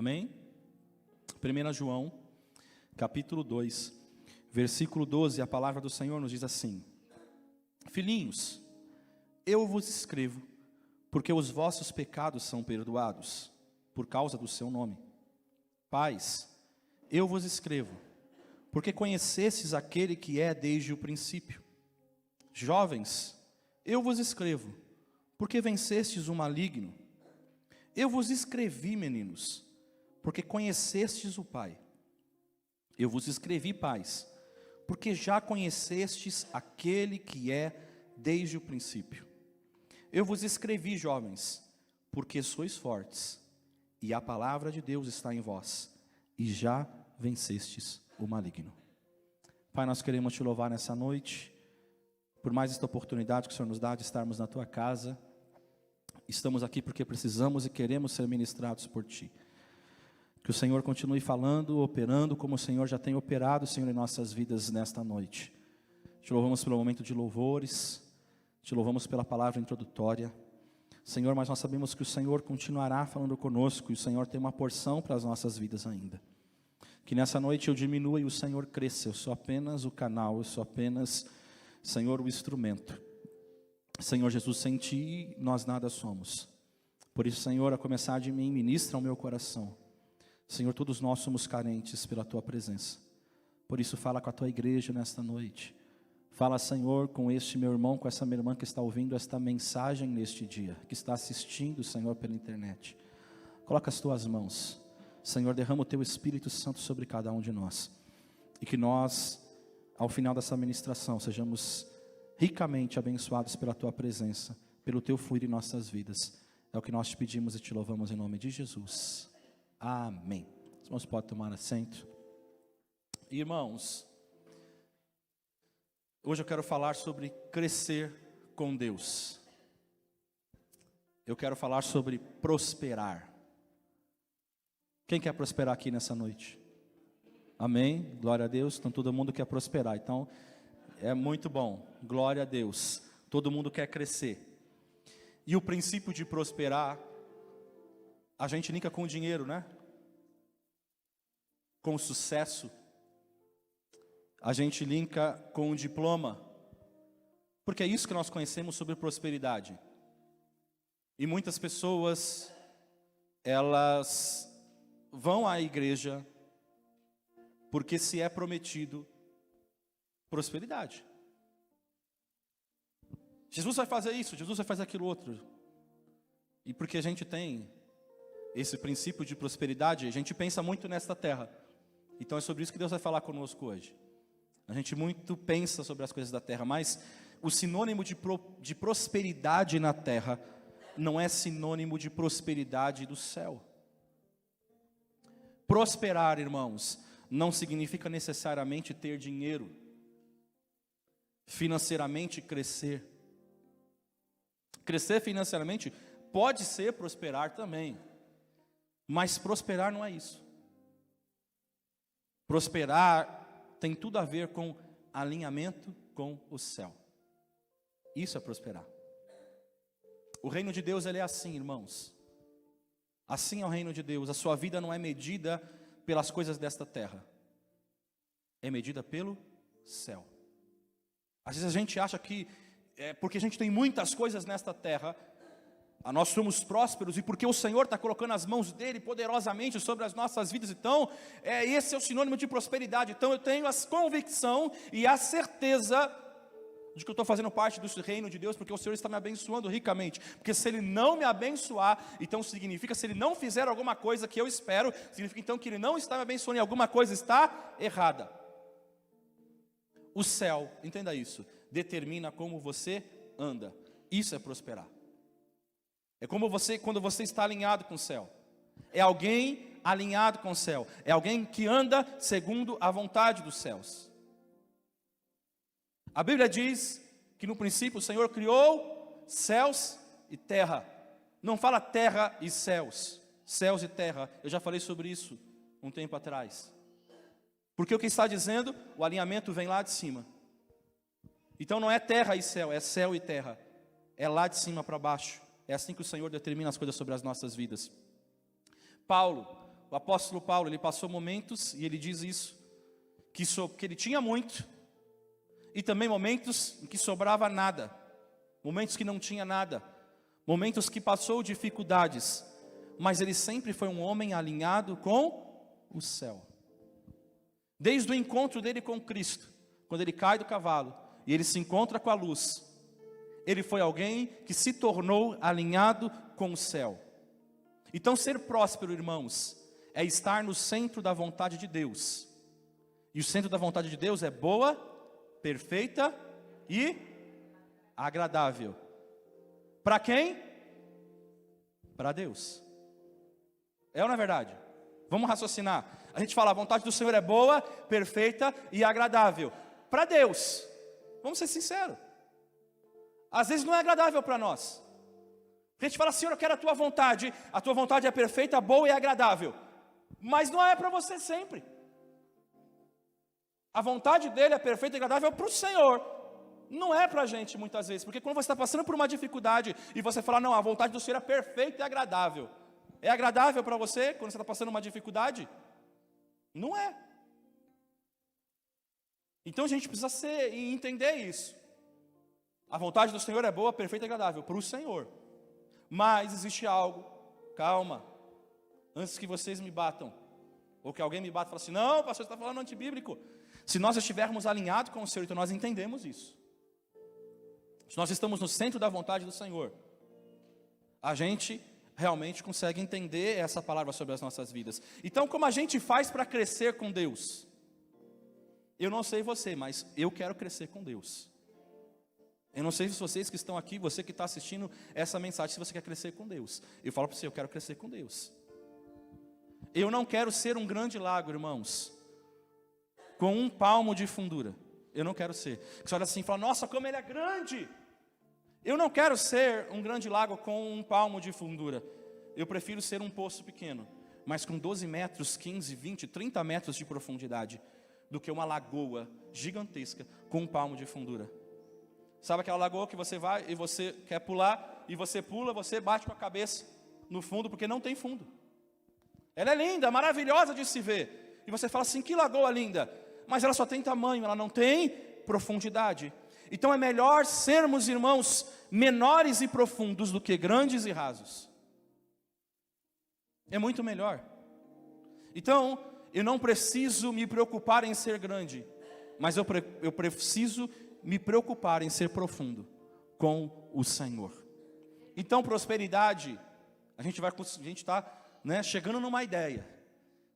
Amém? 1 João, capítulo 2, versículo 12, a palavra do Senhor nos diz assim: Filhinhos, eu vos escrevo, porque os vossos pecados são perdoados, por causa do seu nome. Pais, eu vos escrevo, porque conhecestes aquele que é desde o princípio. Jovens, eu vos escrevo, porque vencestes o maligno. Eu vos escrevi, meninos, porque conhecestes o Pai. Eu vos escrevi, pais, porque já conhecestes aquele que é desde o princípio. Eu vos escrevi, jovens, porque sois fortes, e a palavra de Deus está em vós, e já vencestes o maligno. Pai, nós queremos te louvar nessa noite, por mais esta oportunidade que o Senhor nos dá de estarmos na tua casa. Estamos aqui porque precisamos e queremos ser ministrados por ti. Que o Senhor continue falando, operando, como o Senhor já tem operado, Senhor, em nossas vidas nesta noite. Te louvamos pelo momento de louvores, te louvamos pela palavra introdutória. Senhor, mas nós sabemos que o Senhor continuará falando conosco, e o Senhor tem uma porção para as nossas vidas ainda. Que nessa noite eu diminua e o Senhor cresça. Eu sou apenas o canal, eu sou apenas, Senhor, o instrumento. Senhor Jesus, sem ti nós nada somos. Por isso, Senhor, a começar de mim, ministra ao meu coração. Senhor, todos nós somos carentes pela tua presença. Por isso, fala com a tua igreja nesta noite. Fala, Senhor, com este meu irmão, com essa minha irmã que está ouvindo esta mensagem neste dia, que está assistindo, Senhor, pela internet. Coloca as tuas mãos. Senhor, derrama o teu Espírito Santo sobre cada um de nós. E que nós, ao final dessa ministração, sejamos ricamente abençoados pela tua presença, pelo teu fluir em nossas vidas. É o que nós te pedimos e te louvamos em nome de Jesus. Amém. Os irmãos podem tomar assento. Irmãos, hoje eu quero falar sobre crescer com Deus. Eu quero falar sobre prosperar. Quem quer prosperar aqui nessa noite? Amém? Glória a Deus. Então todo mundo quer prosperar. Então é muito bom. Glória a Deus. Todo mundo quer crescer. E o princípio de prosperar, a gente linka com o dinheiro, né? Com o sucesso. A gente linka com o diploma. Porque é isso que nós conhecemos sobre prosperidade. E muitas pessoas, elas vão à igreja porque se é prometido prosperidade. Jesus vai fazer isso, Jesus vai fazer aquilo outro. E porque a gente tem esse princípio de prosperidade, a gente pensa muito nesta terra. Então é sobre isso que Deus vai falar conosco hoje. A gente muito pensa sobre as coisas da terra, mas o sinônimo de prosperidade na terra não é sinônimo de prosperidade do céu. Prosperar, irmãos, não significa necessariamente ter dinheiro, financeiramente crescer. Crescer financeiramente pode ser prosperar também, mas prosperar não é isso. Prosperar tem tudo a ver com alinhamento com o céu. Isso é prosperar. O reino de Deus, ele é assim, irmãos. Assim é o reino de Deus. A sua vida não é medida pelas coisas desta terra. É medida pelo céu. Às vezes a gente acha que porque a gente tem muitas coisas nesta terra, nós somos prósperos, e porque o Senhor está colocando as mãos dele poderosamente sobre as nossas vidas, então esse é o sinônimo de prosperidade. Então eu tenho a convicção e a certeza de que eu estou fazendo parte do reino de Deus, porque o Senhor está me abençoando ricamente. Porque se Ele não me abençoar, então significa, se Ele não fizer alguma coisa que eu espero, significa então que Ele não está me abençoando e alguma coisa está errada. O céu, entenda isso, determina como você anda. Isso é prosperar. É como quando você está alinhado com o céu. É alguém alinhado com o céu. É alguém que anda segundo a vontade dos céus. A Bíblia diz que no princípio o Senhor criou céus e terra. Não fala terra e céus. Céus e terra. Eu já falei sobre isso um tempo atrás. Porque o que está dizendo, o alinhamento vem lá de cima. Então não é terra e céu, é céu e terra. É lá de cima para baixo. É assim que o Senhor determina as coisas sobre as nossas vidas. Paulo, o apóstolo Paulo, ele passou momentos, e ele diz isso, que ele tinha muito, e também momentos em que sobrava nada, momentos que não tinha nada, momentos que passou dificuldades, mas ele sempre foi um homem alinhado com o céu. Desde o encontro dele com Cristo, quando ele cai do cavalo, e ele se encontra com a luz, ele foi alguém que se tornou alinhado com o céu. Então ser próspero, irmãos, é estar no centro da vontade de Deus. E o centro da vontade de Deus é boa, perfeita e agradável. Para quem? Para Deus. É ou não é verdade? Vamos raciocinar. A gente fala, a vontade do Senhor é boa, perfeita e agradável. Para Deus. Vamos ser sinceros. Às vezes não é agradável para nós. A gente fala, Senhor, eu quero a tua vontade é perfeita, boa e agradável. Mas não é para você sempre. A vontade dele é perfeita e agradável para o Senhor. Não é para a gente muitas vezes. Porque quando você está passando por uma dificuldade e você fala, não, a vontade do Senhor é perfeita e agradável. É agradável para você quando você está passando uma dificuldade? Não é. Então a gente precisa entender isso. A vontade do Senhor é boa, perfeita e agradável para o Senhor. Mas existe algo, calma, antes que vocês me batam, ou que alguém me bata e fale assim, não, pastor, você está falando antibíblico. Se nós estivermos alinhados com o Senhor, então nós entendemos isso. Se nós estamos no centro da vontade do Senhor, a gente realmente consegue entender essa palavra sobre as nossas vidas. Então, como a gente faz para crescer com Deus? Eu não sei você, mas eu quero crescer com Deus. Eu não sei se vocês que estão aqui, você que está assistindo essa mensagem, se você quer crescer com Deus. Eu falo para você, eu quero crescer com Deus. Eu não quero ser um grande lago, irmãos, com 1 palmo de fundura. Eu não quero ser. Você olha assim e fala, nossa, como ele é grande. Eu não quero ser um grande lago com 1 palmo de fundura. Eu prefiro ser um poço pequeno, mas com 12 metros, 15, 20, 30 metros de profundidade, do que uma lagoa gigantesca com 1 palmo de fundura. Sabe aquela lagoa que você vai e você quer pular, e você pula, você bate com a cabeça no fundo, porque não tem fundo. Ela é linda, maravilhosa de se ver. E você fala assim, que lagoa linda. Mas ela só tem tamanho, ela não tem profundidade. Então é melhor sermos, irmãos, menores e profundos do que grandes e rasos. É muito melhor. Então, eu não preciso me preocupar em ser grande, mas eu preciso me preocupar em ser profundo com o Senhor. Então, prosperidade, a gente está chegando numa ideia.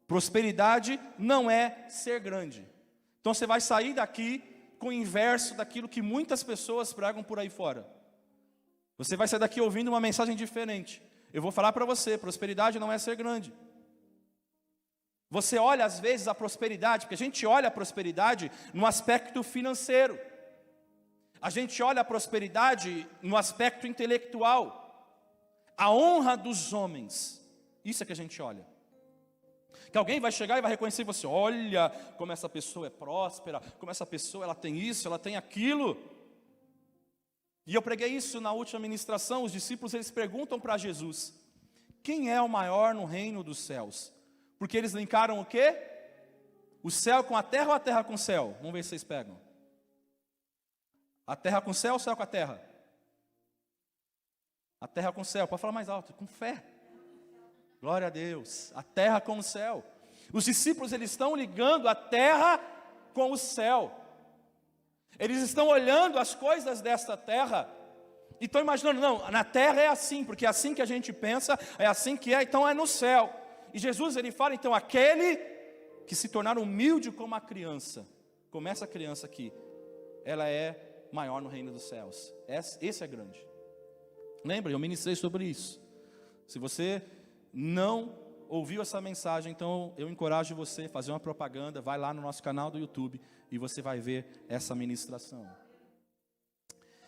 Prosperidade não é ser grande. Então você vai sair daqui com o inverso daquilo que muitas pessoas pregam por aí fora. Você vai sair daqui ouvindo uma mensagem diferente. Eu vou falar para você, prosperidade não é ser grande. Você olha às vezes a prosperidade, porque a gente olha a prosperidade no aspecto financeiro. A gente olha a prosperidade no aspecto intelectual. A honra dos homens. Isso é que a gente olha. Que alguém vai chegar e vai reconhecer você, olha como essa pessoa é próspera, como essa pessoa ela tem isso, ela tem aquilo. E eu preguei isso na última ministração, os discípulos eles perguntam para Jesus, quem é o maior no reino dos céus? Porque eles linkaram o quê? O céu com a terra ou a terra com o céu? Vamos ver se vocês pegam. A terra com o céu ou o céu com a terra? A terra com o céu, pode falar mais alto, com fé. Glória a Deus, a terra com o céu. Os discípulos eles estão ligando a terra com o céu. Eles estão olhando as coisas desta terra e estão imaginando, não, na terra é assim, porque é assim que a gente pensa, é assim que é, então é no céu. E Jesus ele fala, então, aquele que se tornar humilde como a criança, como essa criança aqui, ela é maior no reino dos céus. Esse é grande. Lembra, eu ministrei sobre isso. Se você não ouviu essa mensagem, então eu encorajo você a fazer uma propaganda, vai lá no nosso canal do YouTube e você vai ver essa ministração.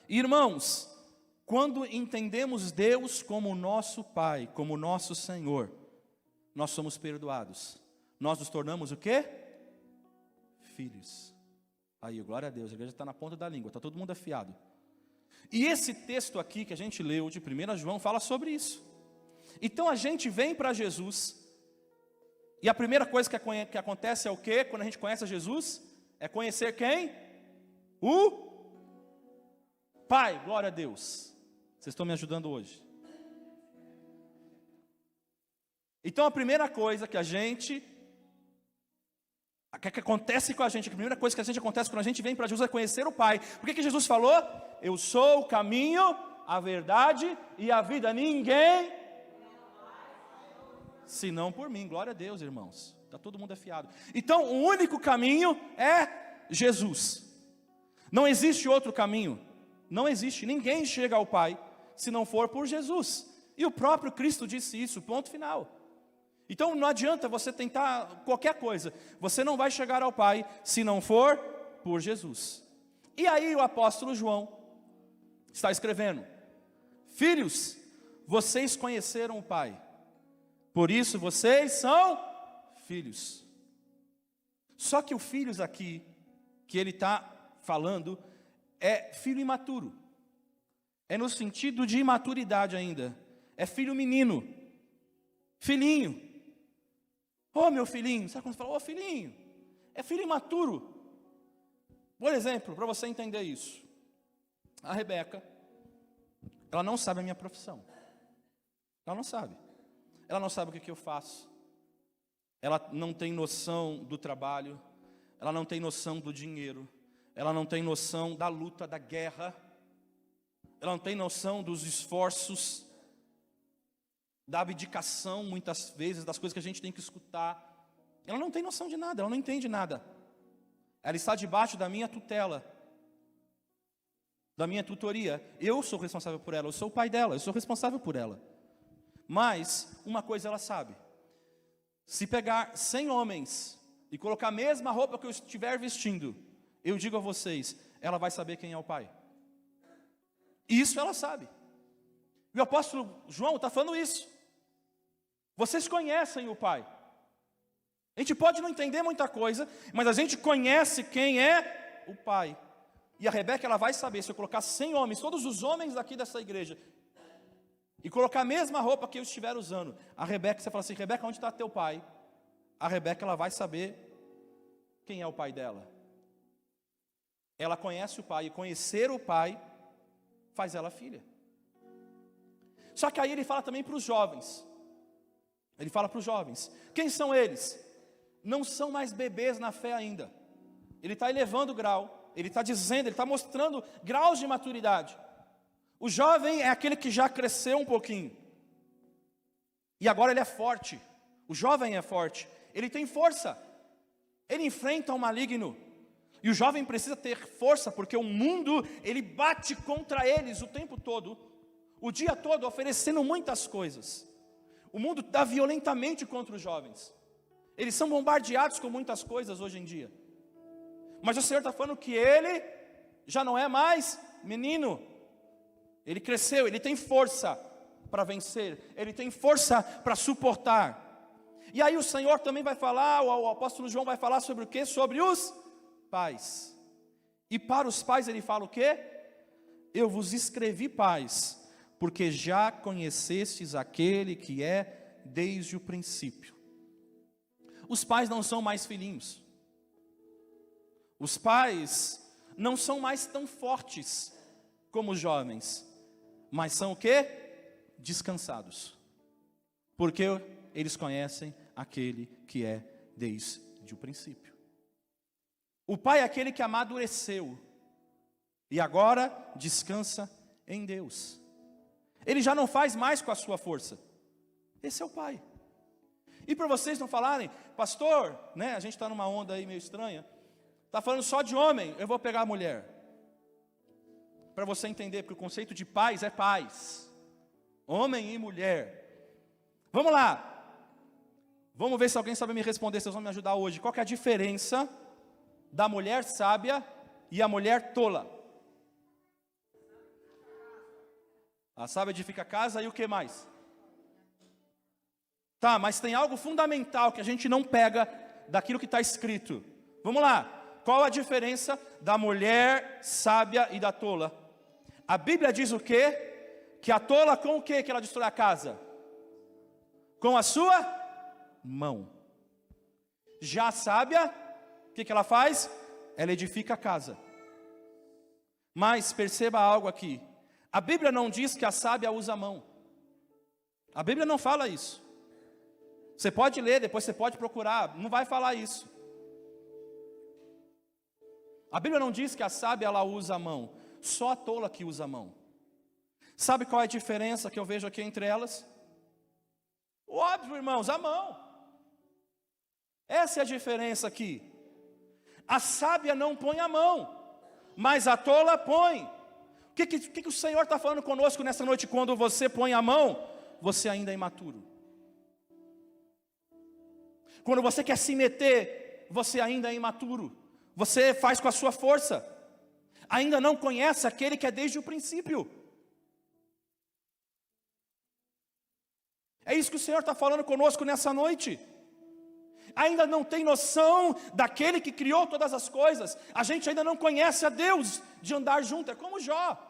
Irmãos, quando entendemos Deus como nosso Pai, como nosso Senhor, nós somos perdoados. Nós nos tornamos o quê? Filhos. Aí, glória a Deus, a igreja está na ponta da língua, está todo mundo afiado. E esse texto aqui que a gente leu de 1 João fala sobre isso. Então a gente vem para Jesus E a primeira coisa que acontece é o quê? Quando a gente conhece Jesus, é conhecer quem? O Pai. Glória a Deus. Vocês estão me ajudando hoje. Então a primeira coisa que acontece com a gente, a primeira coisa que a gente acontece quando a gente vem para Jesus é conhecer o Pai. Por que Jesus falou? Eu sou o caminho, a verdade e a vida. Ninguém, senão por mim. Glória a Deus, irmãos. Está todo mundo afiado. Então o único caminho é Jesus. Não existe outro caminho. Não existe. Ninguém chega ao Pai se não for por Jesus. E o próprio Cristo disse isso, ponto final. Então não adianta você tentar qualquer coisa. Você não vai chegar ao Pai se não for por Jesus. E aí o apóstolo João está escrevendo: filhos, vocês conheceram o Pai, por isso vocês são filhos. Só que o filhos aqui, que ele está falando, é filho imaturo. É no sentido de imaturidade ainda. É filho menino. Filhinho. Ô meu filhinho. Sabe quando você fala, ô filhinho? É filho imaturo. Por exemplo, para você entender isso. A Rebeca, ela não sabe a minha profissão. Ela não sabe. Ela não sabe o que eu faço. Ela não tem noção do trabalho. Ela não tem noção do dinheiro. Ela não tem noção da luta, da guerra. Ela não tem noção dos esforços, da abdicação, muitas vezes, das coisas que a gente tem que escutar. Ela não tem noção de nada, ela não entende nada. Ela está debaixo da minha tutela, da minha tutoria. Eu sou responsável por ela, eu sou o pai dela, eu sou responsável por ela. Mas, uma coisa ela sabe: se pegar 100 homens e colocar a mesma roupa que eu estiver vestindo, eu digo a vocês, ela vai saber quem é o Pai. Isso ela sabe. E o apóstolo João está falando isso. Vocês conhecem o Pai. A gente pode não entender muita coisa, mas a gente conhece quem é o Pai. E a Rebeca, ela vai saber, se eu colocar 100 homens, todos os homens daqui dessa igreja, e colocar a mesma roupa que eu estiver usando, a Rebeca, você fala assim, Rebeca, onde está teu pai? A Rebeca, ela vai saber quem é o pai dela. Ela conhece o Pai, e conhecer o Pai faz ela filha. Só que aí ele fala também para os jovens. Ele fala para os jovens. Quem são eles? Não são mais bebês na fé ainda. Ele está elevando o grau. Ele está dizendo, ele está mostrando graus de maturidade. O jovem é aquele que já cresceu um pouquinho. E agora ele é forte. O jovem é forte. Ele tem força. Ele enfrenta o maligno. E o jovem precisa ter força, porque o mundo, ele bate contra eles o tempo todo, o dia todo, oferecendo muitas coisas. O mundo dá violentamente contra os jovens. Eles são bombardeados com muitas coisas hoje em dia. Mas o Senhor está falando que ele já não é mais menino. Ele cresceu, ele tem força para vencer, ele tem força para suportar. E aí o Senhor também vai falar, o apóstolo João vai falar sobre o quê? Sobre os pais. E para os pais ele fala o quê? Eu vos escrevi, pais, porque já conhecestes aquele que é desde o princípio. Os pais não são mais filhinhos. Os pais não são mais tão fortes como os jovens, mas são o quê? Descansados. Porque eles conhecem aquele que é desde o princípio. O pai é aquele que amadureceu e agora descansa em Deus. Ele já não faz mais com a sua força. Esse é o pai. E para vocês não falarem, pastor, né, a gente está numa onda aí meio estranha, está falando só de homem, eu vou pegar a mulher. Para você entender, porque o conceito de pais é pais, homem e mulher. Vamos lá. Vamos ver se alguém sabe me responder, vocês vão me ajudar hoje. Qual que é a diferença da mulher sábia e a mulher tola? A sábia edifica a casa e o que mais? Tá, mas tem algo fundamental que a gente não pega daquilo que está escrito. Vamos lá. Qual a diferença da mulher sábia e da tola? A Bíblia diz o quê? Que a tola com o quê que ela destrói a casa? Com a sua mão. Já a sábia, o que ela faz? Ela edifica a casa. Mas perceba algo aqui. A Bíblia não diz que a sábia usa a mão. A Bíblia não fala isso. Você pode ler, depois você pode procurar, não vai falar isso. A Bíblia não diz que a sábia ela usa a mão, só a tola que usa a mão. Sabe qual é a diferença que eu vejo aqui entre elas? Óbvio, irmãos, a mão. Essa é a diferença aqui. A sábia não põe a mão, mas a tola põe. O que o Senhor está falando conosco nessa noite? Quando você põe a mão, você ainda é imaturo. Quando você quer se meter, você ainda é imaturo. Você faz com a sua força. Ainda não conhece aquele que é desde o princípio. É isso que o Senhor está falando conosco nessa noite. Ainda não tem noção daquele que criou todas as coisas. A gente ainda não conhece a Deus de andar junto. É como Jó.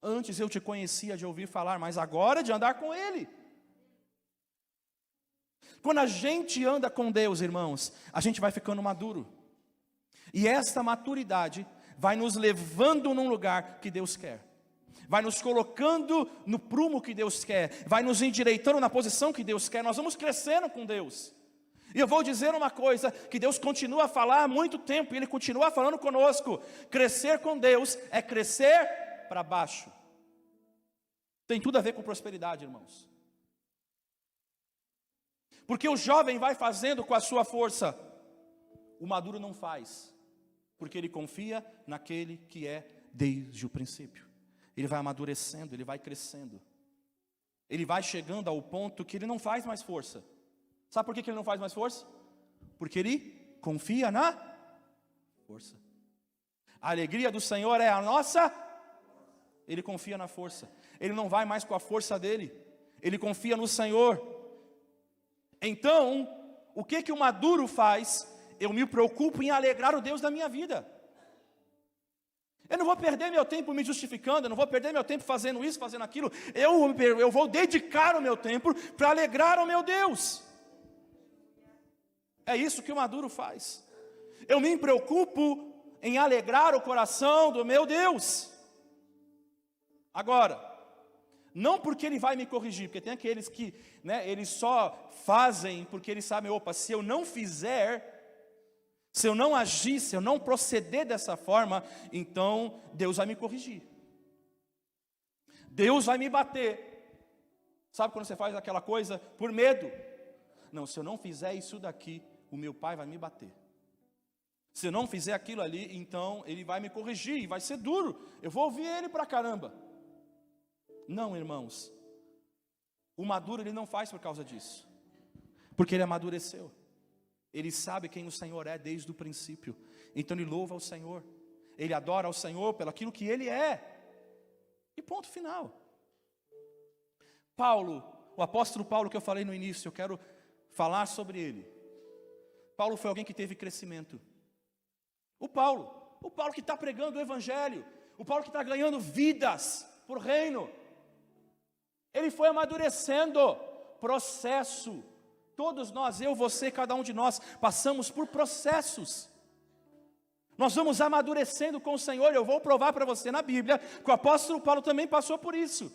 Antes eu te conhecia de ouvir falar, mas agora de andar com Ele. Quando a gente anda com Deus, irmãos, a gente vai ficando maduro. E esta maturidade vai nos levando num lugar que Deus quer. Vai nos colocando no prumo que Deus quer. Vai nos endireitando na posição que Deus quer. Nós vamos crescendo com Deus. E eu vou dizer uma coisa, que Deus continua a falar há muito tempo, e Ele continua falando conosco. Crescer com Deus é crescer para baixo. Tem tudo a ver com prosperidade, irmãos. Porque o jovem vai fazendo com a sua força, o maduro não faz, porque ele confia naquele que é desde o princípio. Ele vai amadurecendo, ele vai crescendo, ele vai chegando ao ponto que ele não faz mais força. Sabe por que ele não faz mais força? Porque ele confia na força. A alegria do Senhor é a nossa. Ele confia na força. Ele não vai mais com a força dele. Ele confia no Senhor. Então, o que o maduro faz? Eu me preocupo em alegrar o Deus da minha vida. Eu não vou perder meu tempo me justificando, eu não vou perder meu tempo fazendo isso, fazendo aquilo. Eu vou dedicar o meu tempo para alegrar o meu Deus. É isso que o maduro faz. Eu me preocupo em alegrar o coração do meu Deus. Agora, não porque Ele vai me corrigir, porque tem aqueles que, eles só fazem porque eles sabem, opa, se eu não fizer, se eu não agir, se eu não proceder dessa forma, então Deus vai me corrigir. Deus vai me bater. Sabe quando você faz aquela coisa por medo? Não, se eu não fizer isso daqui, o meu pai vai me bater. Se eu não fizer aquilo ali, então ele vai me corrigir, e vai ser duro. Eu vou ouvir ele pra caramba. Não, irmãos. O maduro ele não faz por causa disso. Porque ele amadureceu. Ele sabe quem o Senhor é desde o princípio. Então ele louva ao Senhor. Ele adora ao Senhor pelo aquilo que Ele é. E ponto final. Paulo, o apóstolo Paulo que eu falei no início, eu quero falar sobre ele. Paulo foi alguém que teve crescimento. O Paulo que está pregando o Evangelho. O Paulo que está ganhando vidas por reino. Ele foi amadurecendo. Processo. Todos nós, eu, você, cada um de nós, passamos por processos. Nós vamos amadurecendo com o Senhor. Eu vou provar para você na Bíblia que o apóstolo Paulo também passou por isso.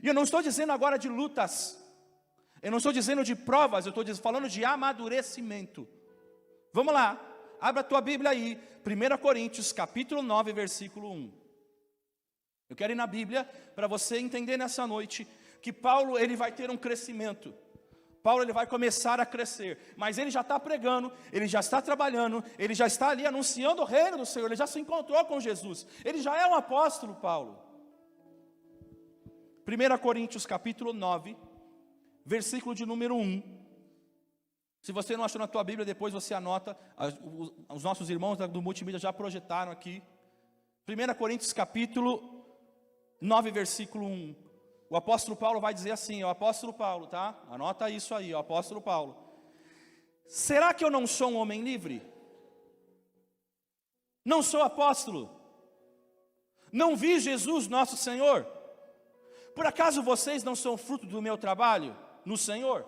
E eu não estou dizendo agora de lutas. Eu não estou dizendo de provas. Eu estou falando de amadurecimento. Vamos lá. Abra a tua Bíblia aí. 1 Coríntios capítulo 9, versículo 1. Eu quero ir na Bíblia para você entender nessa noite que Paulo ele vai ter um crescimento. Paulo ele vai começar a crescer, mas ele já está pregando, ele já está trabalhando, ele já está ali anunciando o reino do Senhor, ele já se encontrou com Jesus, ele já é um apóstolo, Paulo. 1 Coríntios capítulo 9, versículo de número 1. Se você não achou na tua Bíblia, depois você anota, os nossos irmãos do multimídia já projetaram aqui. 1 Coríntios capítulo 9, versículo 1. O apóstolo Paulo vai dizer assim, o apóstolo Paulo, tá? Anota isso aí, o apóstolo Paulo. Será que eu não sou um homem livre? Não sou apóstolo? Não vi Jesus nosso Senhor? Por acaso vocês não são fruto do meu trabalho no Senhor?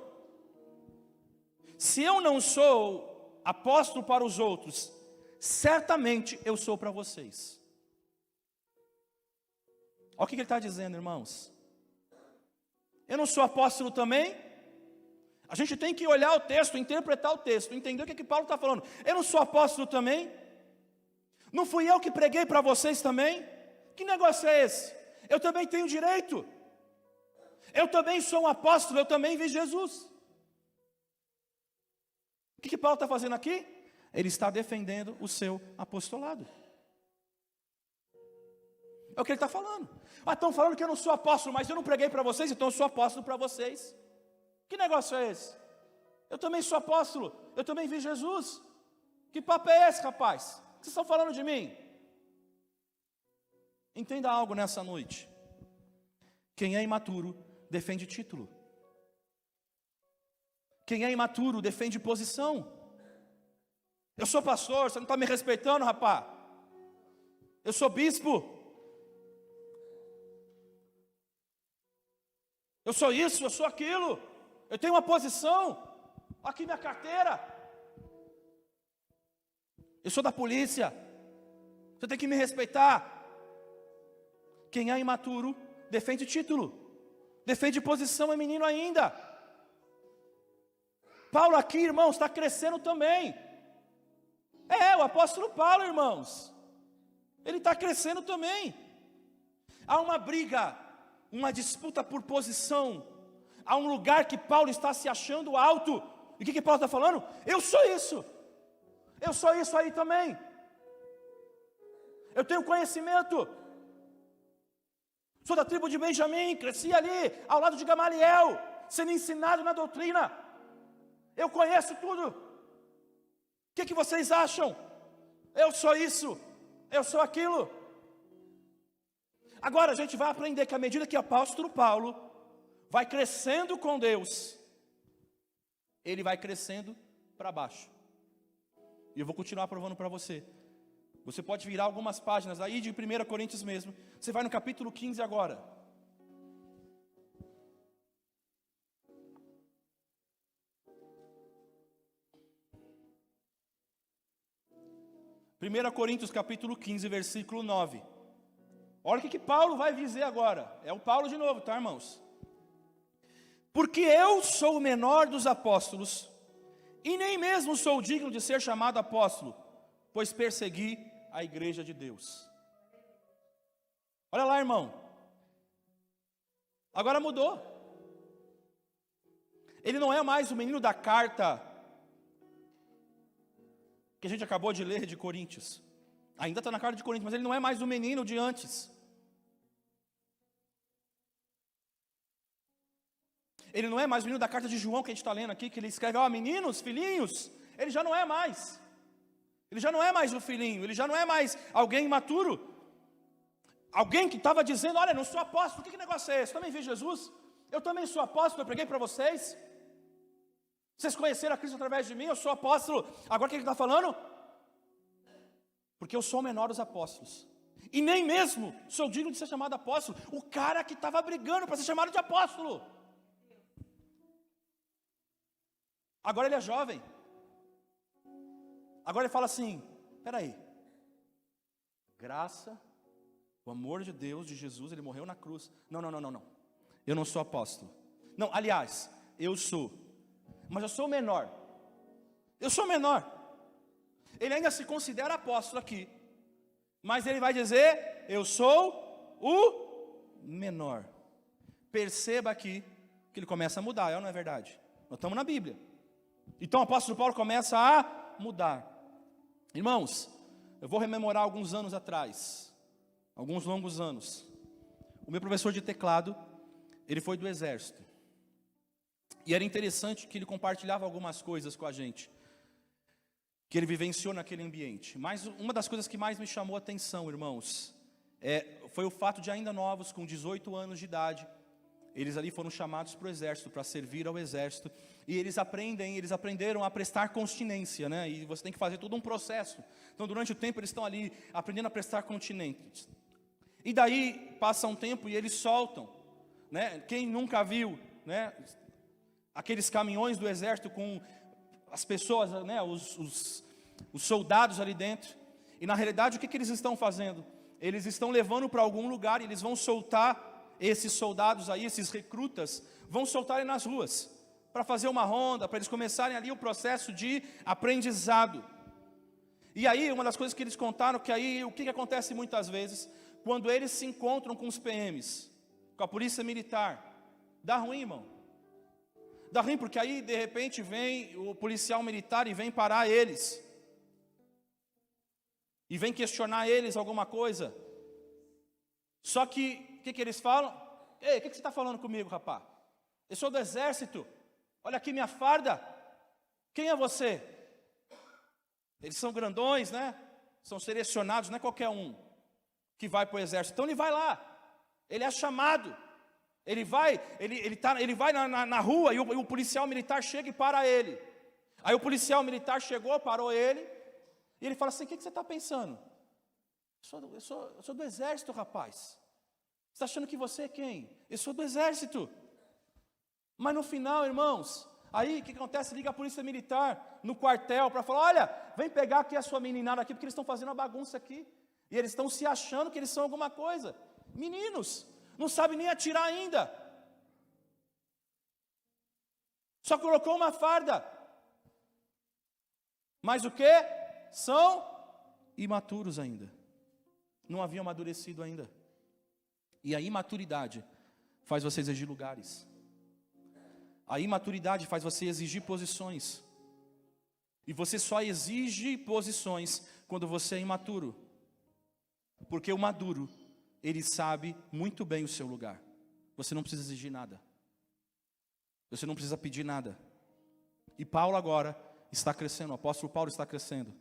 Se eu não sou apóstolo para os outros, certamente eu sou para vocês. Olha o que ele está dizendo, irmãos. Eu não sou apóstolo também? A gente tem que olhar o texto, interpretar o texto, entender o que Paulo está falando. Eu não sou apóstolo também? Não fui eu que preguei para vocês também? Que negócio é esse? Eu também tenho direito. Eu também sou um apóstolo, eu também vi Jesus. O que Paulo está fazendo aqui? Ele está defendendo o seu apostolado. É o que ele está falando. Estão falando que eu não sou apóstolo, mas eu não preguei para vocês, então eu sou apóstolo para vocês. Que negócio é esse? Eu também sou apóstolo, eu também vi Jesus. Que papo é esse, rapaz? O que vocês estão falando de mim? Entenda algo nessa noite. Quem é imaturo defende título. Quem é imaturo defende posição. Eu sou pastor, você não está me respeitando, rapaz. Eu sou bispo. Eu sou isso, eu sou aquilo. Eu tenho uma posição. Aqui minha carteira. Eu sou da polícia. Você tem que me respeitar. Quem é imaturo defende título. Defende posição, é menino ainda. Paulo aqui, irmãos, está crescendo também. O apóstolo Paulo, irmãos. Ele está crescendo também. Há uma briga, uma disputa por posição. Há um lugar que Paulo está se achando alto. E o que Paulo está falando? Eu sou isso. Eu sou isso aí também. Eu tenho conhecimento. Sou da tribo de Benjamim, cresci ali, ao lado de Gamaliel, sendo ensinado na doutrina. Eu conheço tudo. O que vocês acham? Eu sou isso, eu sou aquilo. Agora a gente vai aprender que à medida que o apóstolo Paulo vai crescendo com Deus, ele vai crescendo para baixo. E eu vou continuar provando para você. Você pode virar algumas páginas aí de 1 Coríntios mesmo. Você vai no capítulo 15 agora. Primeira Coríntios capítulo 15, versículo 9. Olha o que Paulo vai dizer agora. É o Paulo de novo, tá, irmãos? Porque eu sou o menor dos apóstolos, e nem mesmo sou digno de ser chamado apóstolo, pois persegui a igreja de Deus. Olha lá, irmão. Agora mudou. Ele não é mais o menino da carta que a gente acabou de ler de Coríntios. Ainda está na carta de Coríntios, mas ele não é mais o menino de antes. Ele não é mais o menino da carta de João que a gente está lendo aqui, que ele escreve, meninos, filhinhos. Ele já não é mais. Ele já não é mais o filhinho, ele já não é mais alguém imaturo. Alguém que estava dizendo, olha, não sou apóstolo, que negócio é esse? Eu também vi Jesus, eu também sou apóstolo, eu preguei para vocês. Vocês conheceram a Cristo através de mim, eu sou apóstolo. Agora o que ele está falando? Porque eu sou o menor dos apóstolos. E nem mesmo sou digno de ser chamado apóstolo. O cara que estava brigando para ser chamado de apóstolo. Agora ele é jovem. Agora ele fala assim, peraí. Graça, o amor de Deus, de Jesus, ele morreu na cruz. Não. Eu não sou apóstolo. Não, aliás, eu sou. Mas eu sou o menor. Eu sou o menor. Ele ainda se considera apóstolo aqui. Mas ele vai dizer, eu sou o menor. Perceba aqui que ele começa a mudar, não é verdade? Nós estamos na Bíblia. Então o apóstolo Paulo começa a mudar. Irmãos, eu vou rememorar alguns anos atrás. Alguns longos anos. O meu professor de teclado, ele foi do exército. E era interessante que ele compartilhava algumas coisas com a gente, que ele vivenciou naquele ambiente. Mas uma das coisas que mais me chamou a atenção, irmãos, foi o fato de ainda novos, com 18 anos de idade, eles ali foram chamados para o exército, para servir ao exército. E eles aprenderam a prestar continência, né? E você tem que fazer todo um processo. Então durante o tempo eles estão ali aprendendo a prestar continência. E daí passa um tempo e eles soltam, né? Quem nunca viu, né? Aqueles caminhões do exército com as pessoas, né, os soldados ali dentro. E na realidade o que eles estão fazendo? Eles estão levando para algum lugar e eles vão soltar esses soldados aí, esses recrutas, vão soltar nas ruas, para fazer uma ronda, para eles começarem ali o processo de aprendizado. E aí, uma das coisas que eles contaram, que aí, o que acontece muitas vezes, quando eles se encontram com os PMs, com a polícia militar, dá ruim, irmão. Dá ruim, porque aí, de repente, vem o policial militar e vem parar eles. E vem questionar eles alguma coisa. Só que, o que eles falam? Ei, o que você está falando comigo, rapaz? Eu sou do exército. Olha aqui minha farda. Quem é você? Eles são grandões, né? São selecionados, não é qualquer um que vai para o exército. Então ele vai lá. Ele é chamado. Ele vai na rua e o policial militar chega e para ele. Aí o policial militar chegou, parou ele. E ele fala assim: o que você está pensando? Eu sou do exército, rapaz. Você está achando que você é quem? Eu sou do exército. Mas no final, irmãos, aí o que acontece? Liga a polícia militar no quartel para falar: olha, vem pegar aqui a sua meninada aqui, porque eles estão fazendo uma bagunça aqui. E eles estão se achando que eles são alguma coisa. Meninos, não sabem nem atirar ainda. Só colocou uma farda. Mas o que? São imaturos ainda. Não haviam amadurecido ainda. E a imaturidade faz você exigir lugares. A imaturidade faz você exigir posições. E você só exige posições quando você é imaturo. Porque o maduro, ele sabe muito bem o seu lugar. Você não precisa exigir nada. Você não precisa pedir nada. E Paulo agora está crescendo, o apóstolo Paulo está crescendo.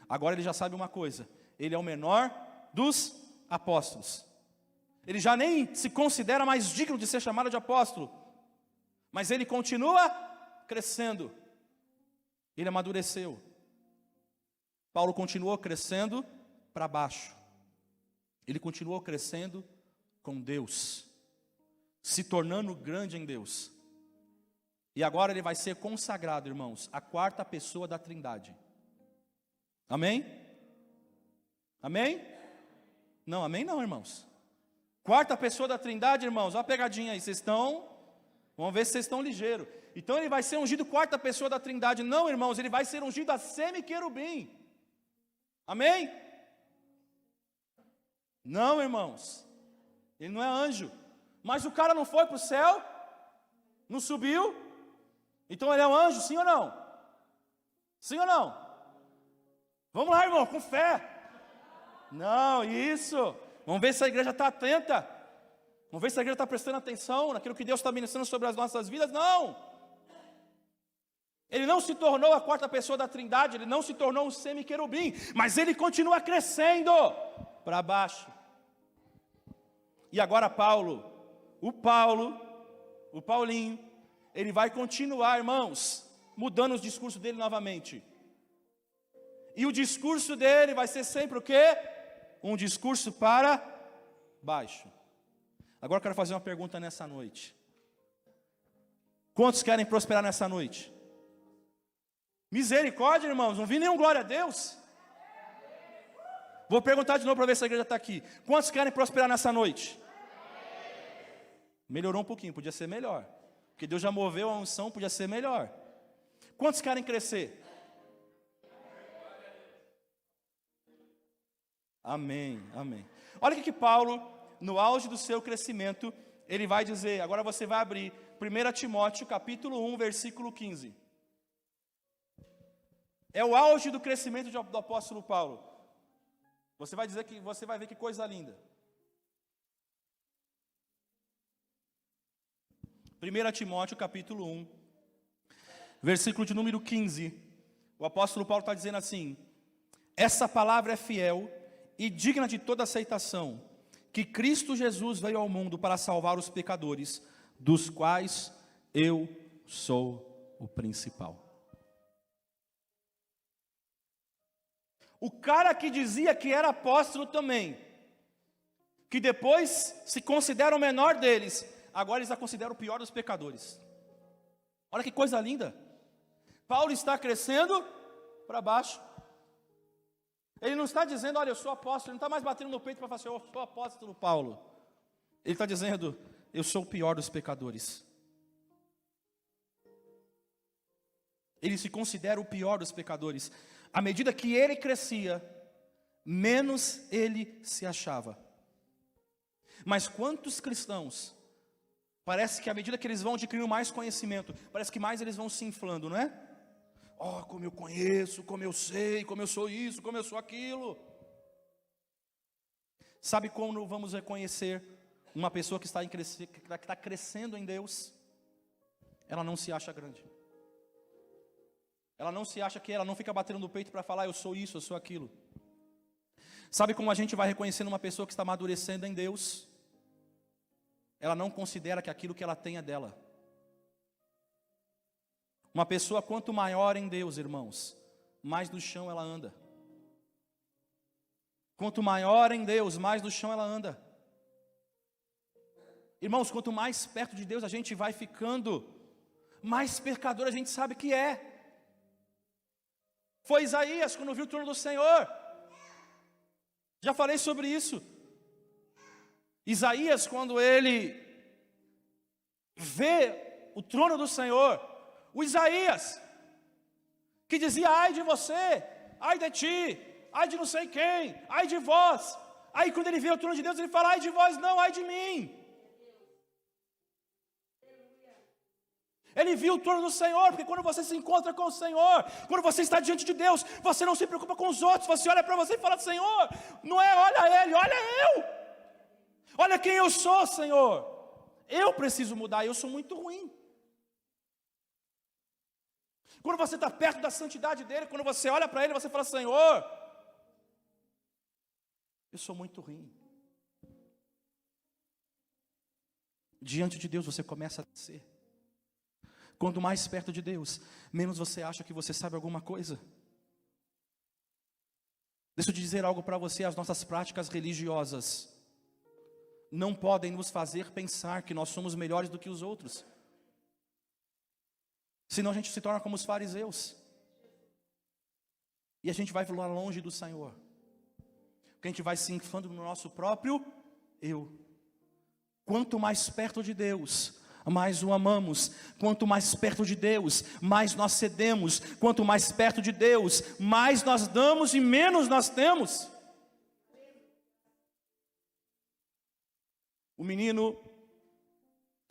Agora ele já sabe uma coisa: ele é o menor dos apóstolos. Ele já nem se considera mais digno de ser chamado de apóstolo. Mas ele continua crescendo. Ele amadureceu. Paulo continuou crescendo para baixo. Ele continuou crescendo com Deus, se tornando grande em Deus. E agora ele vai ser consagrado, irmãos, a quarta pessoa da Trindade. Amém? Amém? Não, amém não, irmãos. Quarta pessoa da Trindade, irmãos, olha a pegadinha aí, vocês estão... Vamos ver se vocês estão ligeiros. Então ele vai ser ungido quarta pessoa da Trindade. Não, irmãos, ele vai ser ungido a semi-querubim. Amém? Não, irmãos. Ele não é anjo. Mas o cara não foi para o céu? Não subiu? Então ele é um anjo, sim ou não? Sim ou não? Vamos lá, irmão, com fé. Não, isso. Vamos ver se a igreja está atenta. Vamos ver se a igreja está prestando atenção naquilo que Deus está ministrando sobre as nossas vidas. Não. Ele não se tornou a quarta pessoa da Trindade. Ele não se tornou um semi-querubim. Mas ele continua crescendo para baixo. E agora o Paulinho, ele vai continuar, irmãos, mudando os discursos dele novamente. E o discurso dele vai ser sempre o quê? Um discurso para baixo. Agora eu quero fazer uma pergunta nessa noite. Quantos querem prosperar nessa noite? Misericórdia, irmãos, não vi nenhum glória a Deus. Vou perguntar de novo para ver se a igreja está aqui. Quantos querem prosperar nessa noite? Melhorou um pouquinho, podia ser melhor. Porque Deus já moveu a unção, podia ser melhor. Quantos querem crescer? Amém, amém. Olha o que Paulo, no auge do seu crescimento, ele vai dizer. Agora você vai abrir 1 Timóteo capítulo 1, versículo 15. É o auge do crescimento do apóstolo Paulo. Você vai ver que coisa linda. 1 Timóteo capítulo 1, versículo de número 15. O apóstolo Paulo está dizendo assim: essa palavra é fiel e digna de toda aceitação, que Cristo Jesus veio ao mundo para salvar os pecadores, dos quais eu sou o principal. O cara que dizia que era apóstolo também, que depois se considera o menor deles, agora eles a consideram o pior dos pecadores. Olha que coisa linda. Paulo está crescendo para baixo. Ele não está dizendo, olha, eu sou apóstolo. Ele não está mais batendo no peito para falar assim, eu sou apóstolo Paulo. Ele está dizendo, eu sou o pior dos pecadores. Ele se considera o pior dos pecadores. À medida que ele crescia, menos ele se achava. Mas quantos cristãos, parece que à medida que eles vão adquirindo mais conhecimento, parece que mais eles vão se inflando, não é? Oh, como eu conheço, como eu sei, como eu sou isso, como eu sou aquilo. Sabe como vamos reconhecer uma pessoa que está crescendo em Deus? Ela não se acha grande. Ela não se acha que ela não fica batendo no peito para falar, eu sou isso, eu sou aquilo. Sabe como a gente vai reconhecendo uma pessoa que está amadurecendo em Deus? Ela não considera que aquilo que ela tem é dela. Uma pessoa quanto maior em Deus, irmãos, mais no chão ela anda. Quanto maior em Deus, mais no chão ela anda. Irmãos, quanto mais perto de Deus a gente vai ficando, mais pecador a gente sabe que é. Foi Isaías quando viu o trono do Senhor. Já falei sobre isso. Isaías, quando ele vê o trono do Senhor, o Isaías, que dizia, ai de você, ai de ti, ai de não sei quem, ai de vós. Aí quando ele vê o trono de Deus, ele fala, ai de vós não, ai de mim. Ele viu o trono do Senhor, porque quando você se encontra com o Senhor, quando você está diante de Deus, você não se preocupa com os outros, você olha para você e fala, Senhor, não é olha ele, olha eu, olha quem eu sou, Senhor, eu preciso mudar, eu sou muito ruim. Quando você está perto da santidade dele, quando você olha para ele, você fala, Senhor, eu sou muito ruim. Diante de Deus você começa a descer. Quanto mais perto de Deus, menos você acha que você sabe alguma coisa. Deixa eu dizer algo para você, as nossas práticas religiosas não podem nos fazer pensar que nós somos melhores do que os outros. Senão a gente se torna como os fariseus. E a gente vai lá longe do Senhor. Porque a gente vai se inflando no nosso próprio eu. Quanto mais perto de Deus, mais o amamos. Quanto mais perto de Deus, mais nós cedemos. Quanto mais perto de Deus, mais nós damos e menos nós temos. O menino,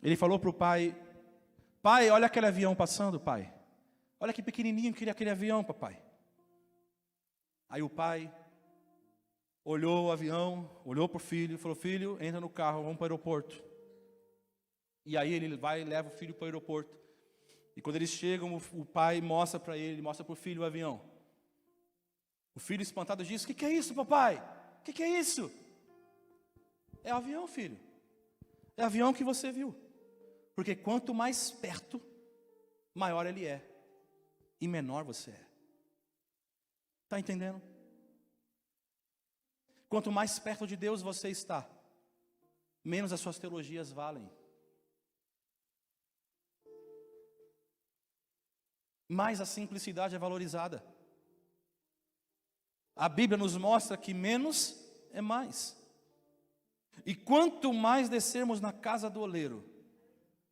ele falou para o pai, pai, olha aquele avião passando, pai. Olha que pequenininho que aquele avião, papai. Aí o pai olhou o avião, olhou para o filho e falou, filho, entra no carro, vamos para o aeroporto. E aí ele vai e leva o filho para o aeroporto. E quando eles chegam, o pai mostra para ele, mostra para o filho o avião. O filho espantado diz, o que é isso, papai? O que é isso? É o avião, filho. É o avião que você viu. Porque quanto mais perto, maior ele é. E menor você é. Está entendendo? Quanto mais perto de Deus você está, menos as suas teologias valem. Mais a simplicidade é valorizada. A Bíblia nos mostra que menos é mais. E quanto mais descermos na casa do oleiro,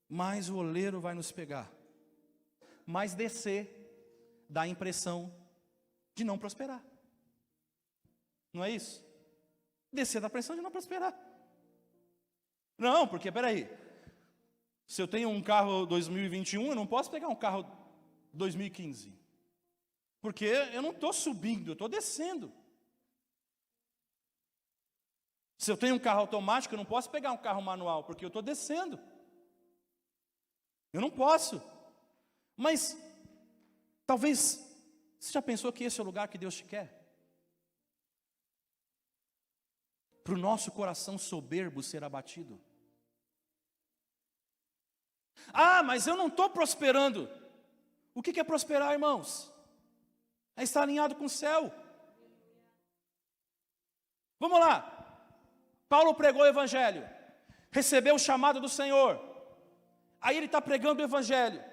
mais o oleiro vai nos pegar. Mais descer dá a impressão de não prosperar. Não é isso? Descer dá a impressão de não prosperar. Não, porque peraí, se eu tenho um carro 2021, eu não posso pegar um carro 2015, porque eu não estou subindo, eu estou descendo. Se eu tenho um carro automático, eu não posso pegar um carro manual, porque eu estou descendo. Eu não posso. Mas talvez você já pensou que esse é o lugar que Deus te quer? Para o nosso coração soberbo ser abatido. Ah, mas eu não estou prosperando. O que é prosperar, irmãos? É estar alinhado com o céu. Vamos lá. Paulo pregou o evangelho, recebeu o chamado do Senhor. Aí ele está pregando o evangelho.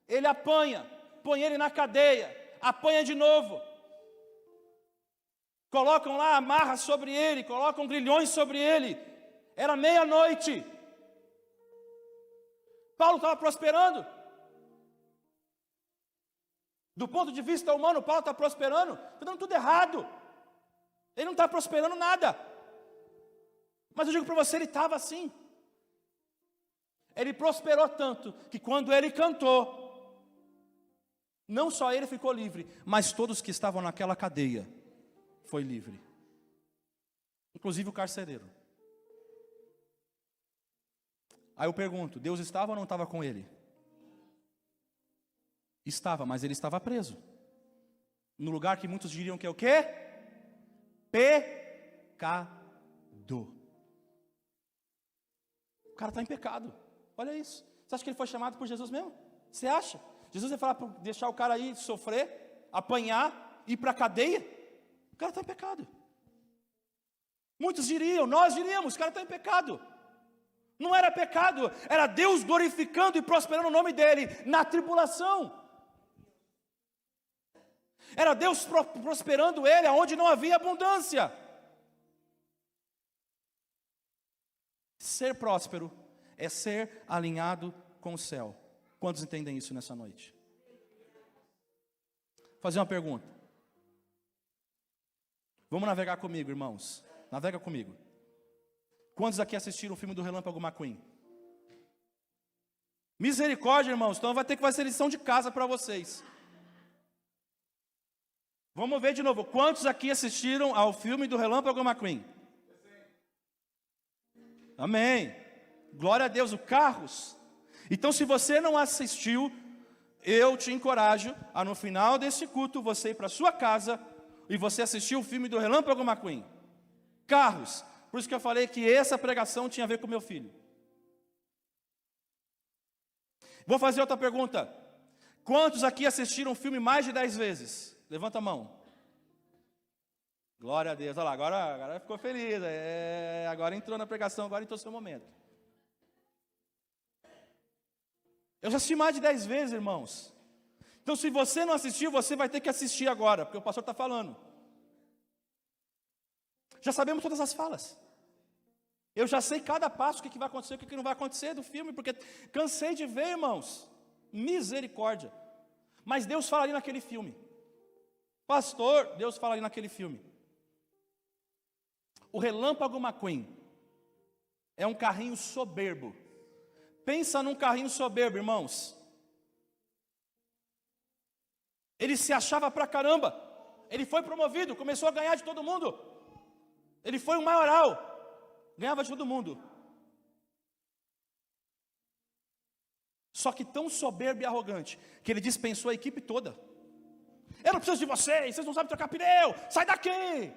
Ele apanha, põe ele na cadeia, apanha de novo. Colocam lá amarras sobre ele, colocam grilhões sobre ele. Era meia-noite. Paulo estava prosperando. Do ponto de vista humano, Paulo está prosperando. Está dando tudo errado. Ele não está prosperando nada. Mas eu digo para você, ele estava assim. Ele prosperou tanto que quando ele cantou, não só ele ficou livre, mas todos que estavam naquela cadeia foi livre. Inclusive o carcereiro. Aí eu pergunto, Deus estava ou não estava com ele? Estava, mas ele estava preso. No lugar que muitos diriam que é o quê? Pecado. O cara está em pecado. Olha isso. Você acha que ele foi chamado por Jesus mesmo? Você acha? Jesus ia falar para deixar o cara aí sofrer, apanhar, ir para a cadeia? O cara está em pecado. Muitos diriam, nós diríamos, o cara está em pecado. Não era pecado, era Deus glorificando e prosperando o nome dele na tribulação. Era Deus prosperando ele aonde não havia abundância. Ser próspero é ser alinhado com o céu. Quantos entendem isso nessa noite? Vou fazer uma pergunta. Vamos navegar comigo, irmãos. Navega comigo. Quantos aqui assistiram o filme do Relâmpago McQueen? Misericórdia, irmãos. Então vai ter que fazer lição de casa para vocês. Vamos ver de novo. Quantos aqui assistiram ao filme do Relâmpago McQueen? Amém. Glória a Deus. O Carros. Então, se você não assistiu, eu te encorajo a no final desse culto você ir para sua casa e você assistir o filme do Relâmpago McQueen. Carros. Por isso que eu falei que essa pregação tinha a ver com meu filho. Vou fazer outra pergunta. Quantos aqui assistiram o filme mais de 10 vezes? Levanta a mão. Glória a Deus. Olha lá, agora ficou feliz. Agora entrou na pregação, agora entrou o seu momento. Eu já assisti mais de 10 vezes, irmãos. Então, se você não assistiu, você vai ter que assistir agora, porque o pastor está falando. Já sabemos todas as falas. Eu já sei cada passo, o que vai acontecer, o que não vai acontecer do filme, porque cansei de ver, irmãos. Misericórdia. Mas Deus fala ali naquele filme. Pastor, Deus fala ali naquele filme. O Relâmpago McQueen é um carrinho soberbo. Pensa num carrinho soberbo, irmãos. Ele se achava pra caramba. Ele foi promovido, começou a ganhar de todo mundo. Ele foi um maioral. Ganhava de todo mundo. Só que tão soberbo e arrogante que ele dispensou a equipe toda. Eu não preciso de vocês não sabem trocar pneu. Sai daqui.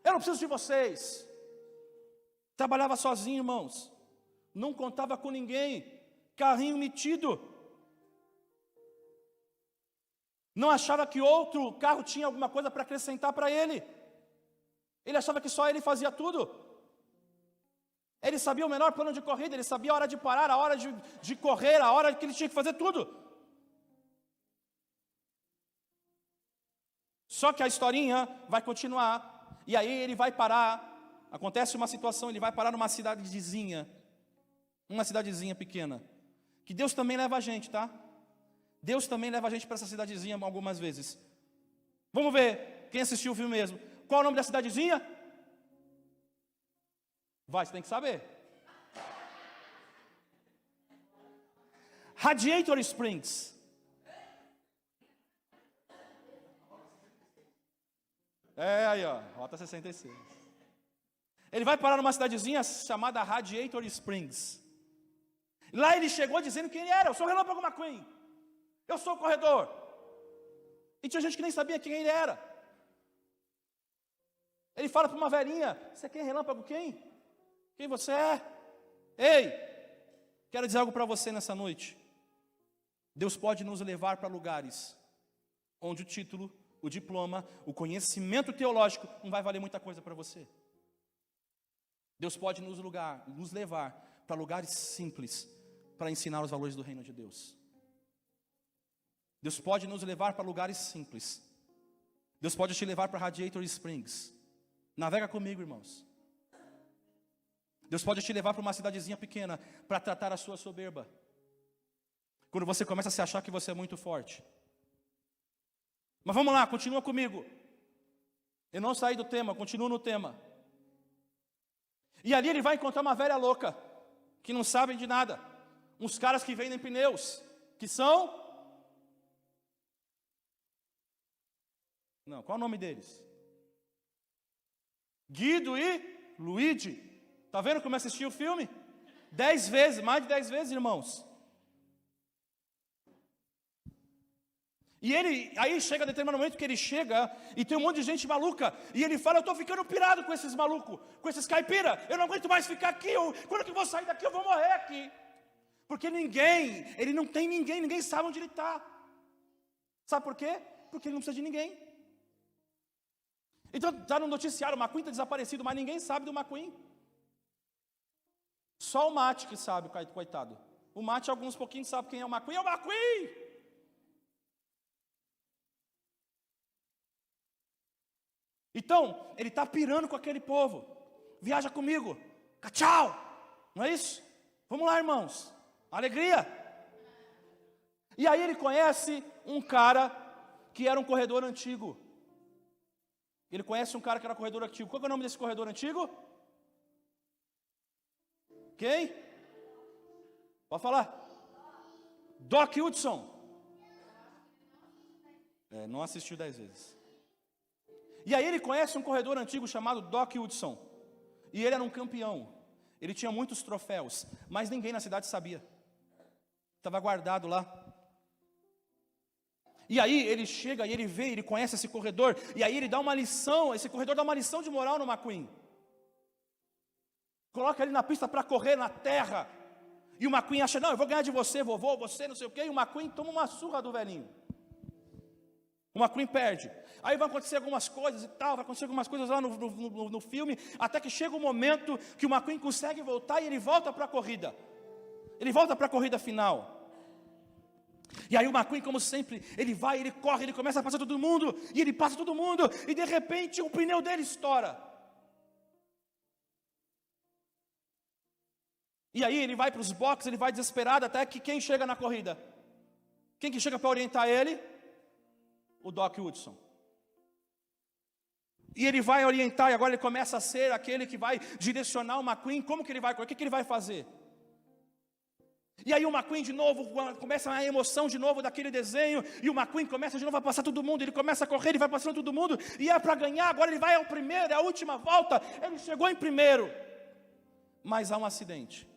Eu não preciso de vocês. Trabalhava sozinho, irmãos. Não contava com ninguém. Carrinho metido. Não achava que outro carro tinha alguma coisa para acrescentar para ele. Ele achava que só ele fazia tudo. Ele sabia o melhor plano de corrida, ele sabia a hora de parar, a hora de correr, a hora que ele tinha que fazer tudo. Só que a historinha vai continuar, e aí ele vai parar, acontece uma situação, ele vai parar numa cidadezinha pequena, que Deus também leva a gente, tá? Deus também leva a gente para essa cidadezinha algumas vezes. Vamos ver, quem assistiu o filme mesmo. Qual é o nome da cidadezinha? Vai, você tem que saber. Radiator Springs. Aí ó, rota 66. Ele vai parar numa cidadezinha chamada Radiator Springs. Lá ele chegou dizendo quem ele era. Eu sou o Relâmpago McQueen. Eu sou o corredor. E tinha gente que nem sabia quem ele era. Ele fala para uma velhinha: você quer Relâmpago quem? Quem você é? Ei, quero dizer algo para você nessa noite. Deus pode nos levar para lugares onde o título, o diploma, o conhecimento teológico não vai valer muita coisa para você. Deus pode nos levar para lugares simples para ensinar os valores do reino de Deus. Deus pode nos levar para lugares simples. Deus pode te levar para Radiator Springs. Navega comigo, irmãos. Deus pode te levar para uma cidadezinha pequena para tratar a sua soberba. Quando você começa a se achar que você é muito forte. Mas vamos lá, continua comigo. Eu não saí do tema, continuo no tema. E ali ele vai encontrar uma velha louca, que não sabem de nada. Uns caras que vendem pneus, que são... Não, qual é o nome deles? Guido e Luigi. Está vendo como eu assisti o filme? 10 vezes, mais de 10 vezes, irmãos. E aí chega determinado momento que ele chega e tem um monte de gente maluca. E ele fala, eu estou ficando pirado com esses malucos, com esses caipira. Eu não aguento mais ficar aqui. Quando que eu vou sair daqui, eu vou morrer aqui. Porque ele não tem ninguém, ninguém sabe onde ele está. Sabe por quê? Porque ele não precisa de ninguém. Então está no noticiário, o McQueen está desaparecido, mas ninguém sabe do McQueen. Só o Mate que sabe, coitado. O Mate, alguns pouquinhos sabem quem é o McQueen. É o McQueen! Então, ele está pirando com aquele povo. Viaja comigo. Tchau! Não é isso? Vamos lá, irmãos. Alegria! E aí ele conhece um cara que era um corredor antigo. Ele conhece um cara que era corredor antigo. Qual é o nome desse corredor antigo? Quem? Pode falar. Doc Hudson. Não assistiu 10 vezes. E aí ele conhece um corredor antigo chamado Doc Hudson. E ele era um campeão. Ele tinha muitos troféus, mas ninguém na cidade sabia. Estava guardado lá. E aí ele chega e ele vê, ele conhece esse corredor. E aí ele dá uma lição, esse corredor dá uma lição de moral no McQueen. Coloca ele na pista para correr na terra. E o McQueen acha, não, eu vou ganhar de você, vovô, você não sei o quê. E o McQueen toma uma surra do velhinho. O McQueen perde. Aí vai acontecer algumas coisas e tal, vai acontecer algumas coisas lá no filme, até que chega um momento que o McQueen consegue voltar e ele volta para a corrida. Ele volta para a corrida final. E aí o McQueen, como sempre, ele vai, ele corre, ele começa a passar todo mundo, e ele passa todo mundo, e de repente o pneu dele estoura. E aí ele vai para os boxes, ele vai desesperado, até que quem chega na corrida? Quem que chega para orientar ele? O Doc Hudson. E ele vai orientar, e agora ele começa a ser aquele que vai direcionar o McQueen, como que ele vai, o que ele vai fazer? E aí o McQueen de novo, começa a emoção de novo daquele desenho, e o McQueen começa de novo a passar todo mundo, ele começa a correr, ele vai passando todo mundo, e é para ganhar, agora ele vai ao primeiro, é a última volta, ele chegou em primeiro, mas há um acidente.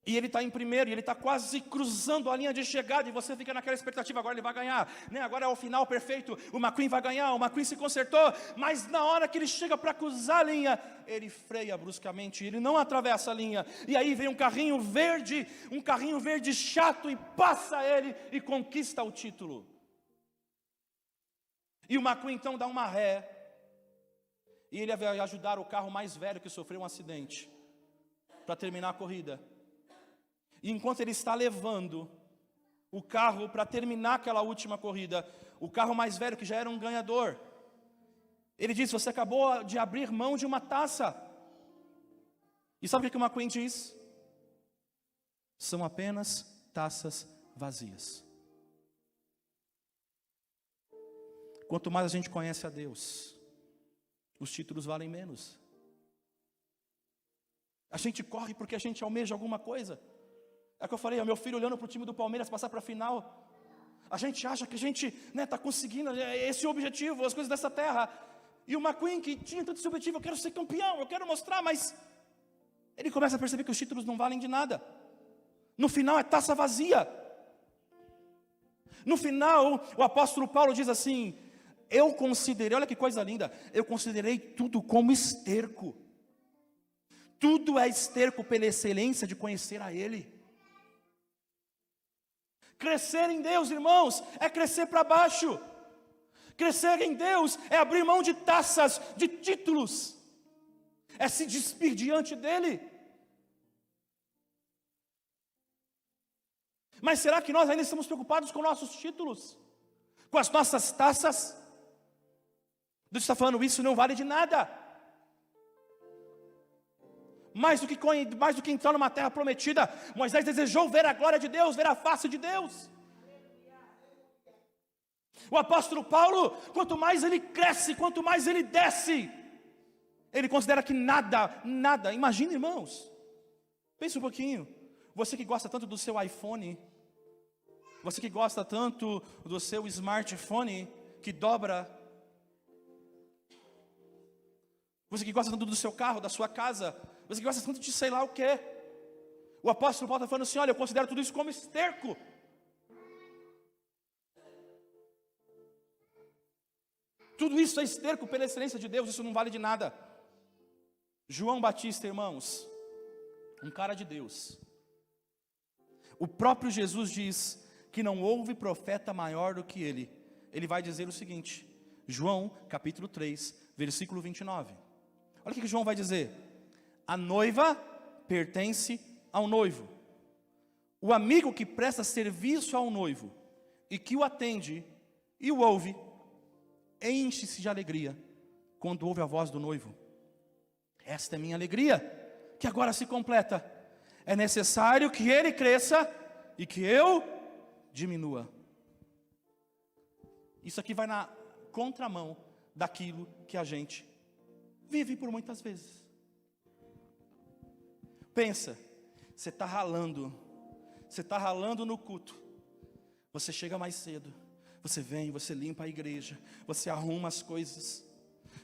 E ele está em primeiro, e ele está quase cruzando a linha de chegada, e você fica naquela expectativa, agora ele vai ganhar, né? Agora é o final perfeito, o McQueen vai ganhar, o McQueen se consertou, mas na hora que ele chega para cruzar a linha, ele freia bruscamente, ele não atravessa a linha, e aí vem um carrinho verde chato, e passa ele, e conquista o título. E o McQueen então dá uma ré, e ele vai ajudar o carro mais velho que sofreu um acidente, para terminar a corrida. E enquanto ele está levando o carro para terminar aquela última corrida, o carro mais velho, que já era um ganhador, ele diz, você acabou de abrir mão de uma taça. E sabe o que o McQueen diz? São apenas taças vazias. Quanto mais a gente conhece a Deus, os títulos valem menos. A gente corre porque a gente almeja alguma coisa. É o que eu falei, é o meu filho olhando para o time do Palmeiras passar para a final. A gente acha que a gente está conseguindo esse objetivo, as coisas dessa terra. E o McQueen, que tinha tanto esse objetivo, eu quero ser campeão, eu quero mostrar, mas ele começa a perceber que os títulos não valem de nada. No final é taça vazia. No final, o apóstolo Paulo diz assim, eu considerei, olha que coisa linda, eu considerei tudo como esterco. Tudo é esterco pela excelência de conhecer a Ele. Crescer em Deus, irmãos, é crescer para baixo. Crescer em Deus é abrir mão de taças, de títulos. É se despir diante dEle. Mas será que nós ainda estamos preocupados com nossos títulos? Com as nossas taças? Deus está falando, isso não vale de nada. Mais do que entrar numa terra prometida, Moisés desejou ver a glória de Deus, ver a face de Deus. O apóstolo Paulo, quanto mais ele cresce, quanto mais ele desce, ele considera que nada, imagina, irmãos, pense um pouquinho, você que gosta tanto do seu iPhone, você que gosta tanto do seu smartphone, que dobra, você que gosta tanto do seu carro, da sua casa, você que gosta tanto de sei lá o que, o apóstolo Paulo está falando assim, olha, eu considero tudo isso como esterco. Tudo isso é esterco pela excelência de Deus, isso não vale de nada. João Batista, irmãos, um cara de Deus. O próprio Jesus diz que não houve profeta maior do que ele. Ele vai dizer o seguinte, João capítulo 3, versículo 29. Olha o que João vai dizer. A noiva pertence ao noivo. O amigo que presta serviço ao noivo e que o atende e o ouve, enche-se de alegria quando ouve a voz do noivo. Esta é minha alegria, que agora se completa. É necessário que ele cresça e que eu diminua. Isso aqui vai na contramão daquilo que a gente vive por muitas vezes. Pensa, você está ralando no culto, você chega mais cedo, você vem, você limpa a igreja, você arruma as coisas,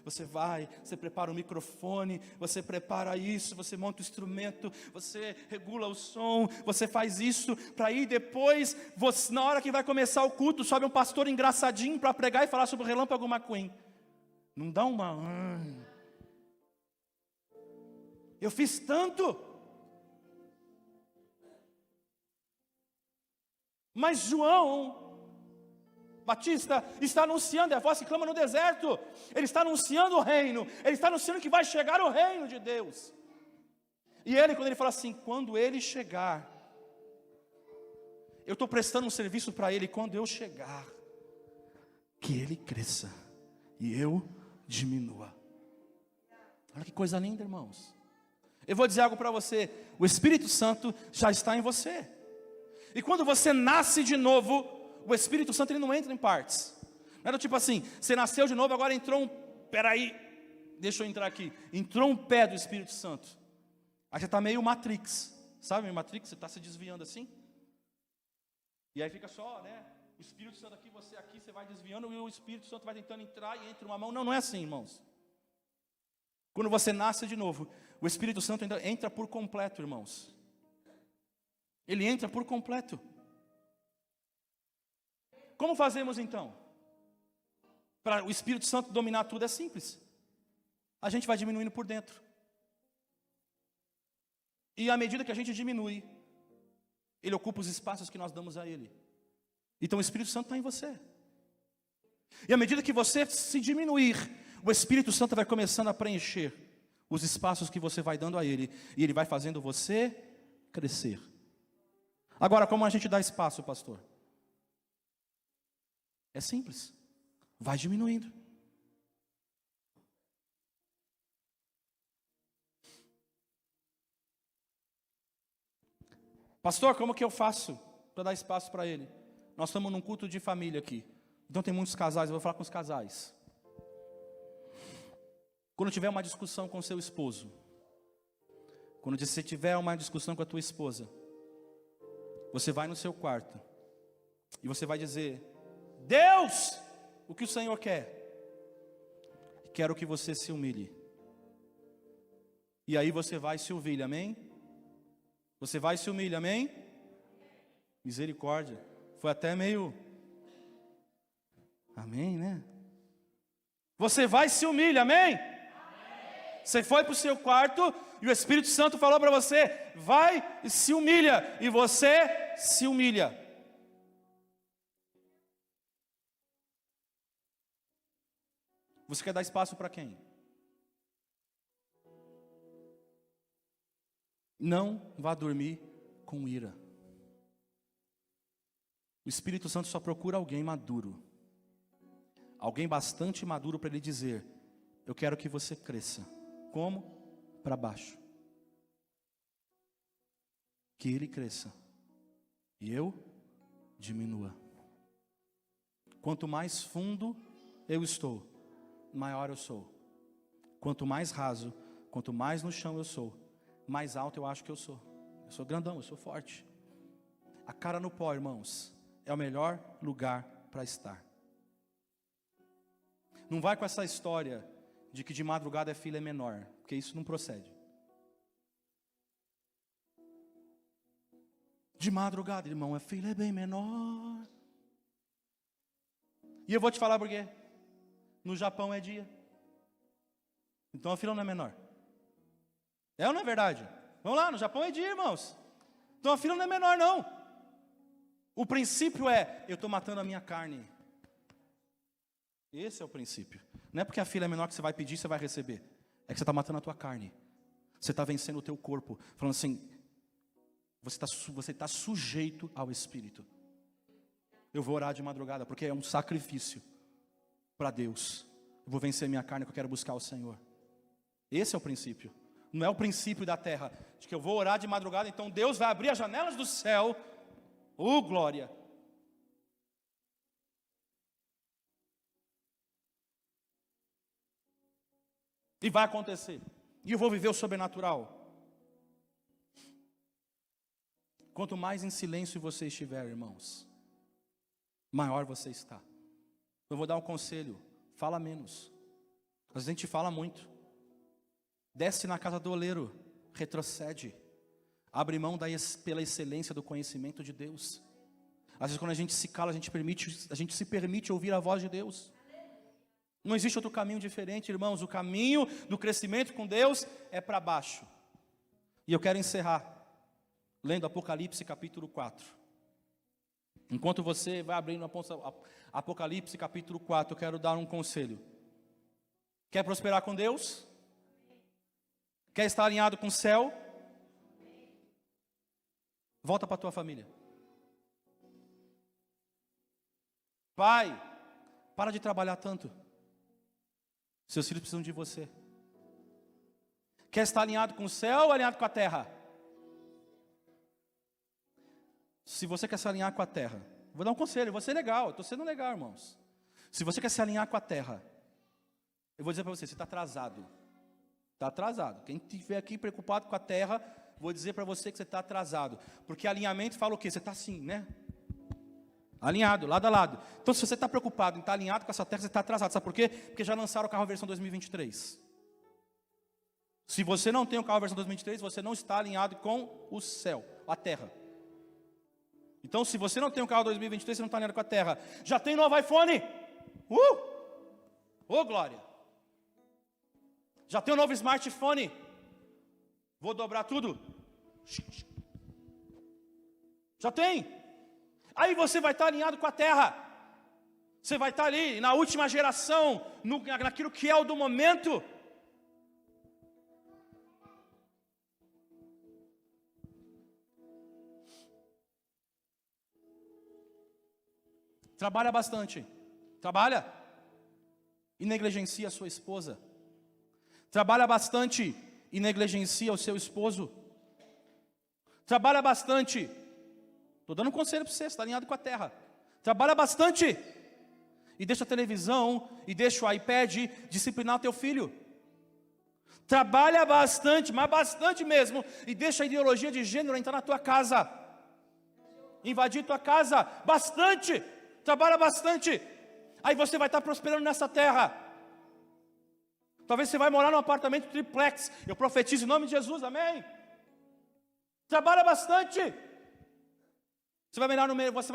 você vai, você prepara o microfone, você prepara isso, você monta o instrumento, você regula o som, você faz isso, para ir depois, você, na hora que vai começar o culto, sobe um pastor engraçadinho para pregar e falar sobre o Relâmpago McQueen. Não dá uma... Eu fiz tanto. Mas João Batista está anunciando, é a voz que clama no deserto. Ele está anunciando o reino. Ele está anunciando que vai chegar o reino de Deus. E ele, quando ele fala assim, quando ele chegar, eu estou prestando um serviço para ele, quando eu chegar, que ele cresça e eu diminua. Olha que coisa linda, irmãos. Eu vou dizer algo para você, o Espírito Santo já está em você. E quando você nasce de novo, o Espírito Santo ele não entra em partes. Não é do tipo assim, você nasceu de novo, agora entrou um... Peraí, deixa eu entrar aqui. Entrou um pé do Espírito Santo. Aí você está meio Matrix. Sabe Matrix? Você está se desviando assim. E aí fica só, né? O Espírito Santo aqui, você vai desviando. E o Espírito Santo vai tentando entrar e entra uma mão. Não, não é assim, irmãos. Quando você nasce de novo, o Espírito Santo entra por completo, irmãos. Ele entra por completo. Como fazemos então? Para o Espírito Santo dominar tudo é simples. A gente vai diminuindo por dentro. E à medida que a gente diminui, ele ocupa os espaços que nós damos a ele. Então o Espírito Santo está em você. E à medida que você se diminuir, o Espírito Santo vai começando a preencher os espaços que você vai dando a ele. E ele vai fazendo você crescer. Agora, como a gente dá espaço, pastor? É simples. Vai diminuindo. Pastor, como que eu faço para dar espaço para ele? Nós estamos num culto de família aqui. Então tem muitos casais, eu vou falar com os casais. Quando tiver uma discussão com seu esposo, quando você tiver uma discussão com a tua esposa, você vai no seu quarto e você vai dizer: Deus, o que o Senhor quer? Quero que você se humilhe. E aí você vai e se humilha, amém? Você vai e se humilha, amém? Misericórdia. Foi até meio... Amém, né? Você vai e se humilha, amém? Você foi para o seu quarto e o Espírito Santo falou para você: vai e se humilha. E você se humilha. Você quer dar espaço para quem? Não vá dormir com ira. O Espírito Santo só procura alguém maduro. Alguém bastante maduro para ele dizer: eu quero que você cresça. Como? Para baixo. Que ele cresça e eu diminua. Quanto mais fundo eu estou, maior eu sou. Quanto mais raso, quanto mais no chão eu sou, mais alto eu acho que eu sou. Eu sou grandão, eu sou forte. A cara no pó, irmãos, é o melhor lugar para estar. Não vai com essa história de que de madrugada é filha menor, porque isso não procede. De madrugada, irmão, a filha é bem menor. E eu vou te falar por quê. No Japão é dia. Então a fila não é menor. É ou não é verdade? Vamos lá, no Japão é dia, irmãos. Então a fila não é menor, não. O princípio é: eu estou matando a minha carne. Esse é o princípio. Não é porque a fila é menor que você vai pedir, você vai receber. É que você está matando a tua carne. Você está vencendo o teu corpo. Falando assim: você está sujeito ao Espírito. Eu vou orar de madrugada, porque é um sacrifício para Deus. Eu vou vencer minha carne, porque eu quero buscar o Senhor. Esse é o princípio. Não é o princípio da terra, de que eu vou orar de madrugada, então Deus vai abrir as janelas do céu. Oh, glória! E vai acontecer. E eu vou viver o sobrenatural. Quanto mais em silêncio você estiver, irmãos, maior você está. Eu vou dar um conselho: fala menos. Às vezes a gente fala muito. Desce na casa do oleiro, retrocede. Abre mão pela excelência do conhecimento de Deus. Às vezes quando a gente se cala, a gente se permite ouvir a voz de Deus. Não existe outro caminho diferente, irmãos. O caminho do crescimento com Deus é para baixo. E eu quero encerrar lendo Apocalipse capítulo 4. Enquanto você vai abrindo Apocalipse capítulo 4, eu quero dar um conselho. Quer prosperar com Deus? Quer estar alinhado com o céu? Volta para a tua família. Pai, para de trabalhar tanto. Seus filhos precisam de você. Quer estar alinhado com o céu ou alinhado com a terra? Se você quer se alinhar com a terra, vou dar um conselho, eu vou ser legal, estou sendo legal, irmãos. Se você quer se alinhar com a terra, eu vou dizer para você está atrasado. Está atrasado. Quem estiver aqui preocupado com a terra, vou dizer para você que você está atrasado. Porque alinhamento fala o quê? Você está assim, né? Alinhado, lado a lado. Então se você está preocupado em estar alinhado com essa terra, você está atrasado. Sabe por quê? Porque já lançaram o carro versão 2023. Se você não tem o carro versão 2023, você não está alinhado com o céu, a terra. Então se você não tem o carro 2023, você não está alinhado com a terra. Já tem novo iPhone? Oh, glória! Já tem um novo smartphone? Vou dobrar tudo? Já tem? Aí você vai estar alinhado com a terra. Você vai estar ali na última geração, naquilo que é o do momento. Trabalha bastante. Trabalha. E negligencia a sua esposa. Trabalha bastante e negligencia o seu esposo. Trabalha bastante. Estou dando um conselho para você, está alinhado com a terra. Trabalha bastante. E deixa a televisão e deixa o iPad disciplinar o teu filho. Trabalha bastante, mas bastante mesmo. E deixa a ideologia de gênero entrar na tua casa. Invadir tua casa. Bastante. Trabalha bastante. Aí você vai estar prosperando nessa terra. Talvez você vai morar num apartamento triplex. Eu profetizo em nome de Jesus, amém? Trabalha bastante. Você vai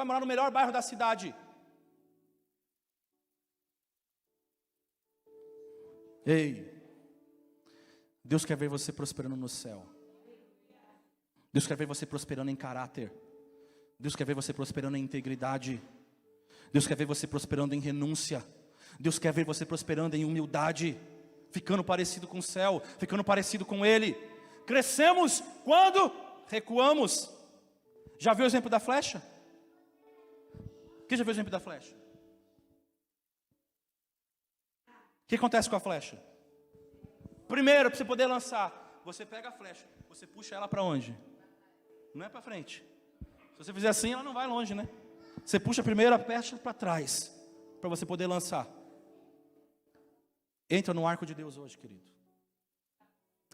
morar no melhor bairro da cidade. Ei, Deus quer ver você prosperando no céu. Deus quer ver você prosperando em caráter. Deus quer ver você prosperando em integridade. Deus quer ver você prosperando em renúncia. Deus quer ver você prosperando em humildade, ficando parecido com o céu, ficando parecido com Ele. Crescemos quando recuamos. Já viu o exemplo da flecha? Quem já viu o exemplo da flecha? O que acontece com a flecha? Primeiro, para você poder lançar, você pega a flecha, você puxa ela para onde? Não é para frente. Se você fizer assim, ela não vai longe, né? Você puxa primeiro a flecha para trás, para você poder lançar. Entra no arco de Deus hoje, querido.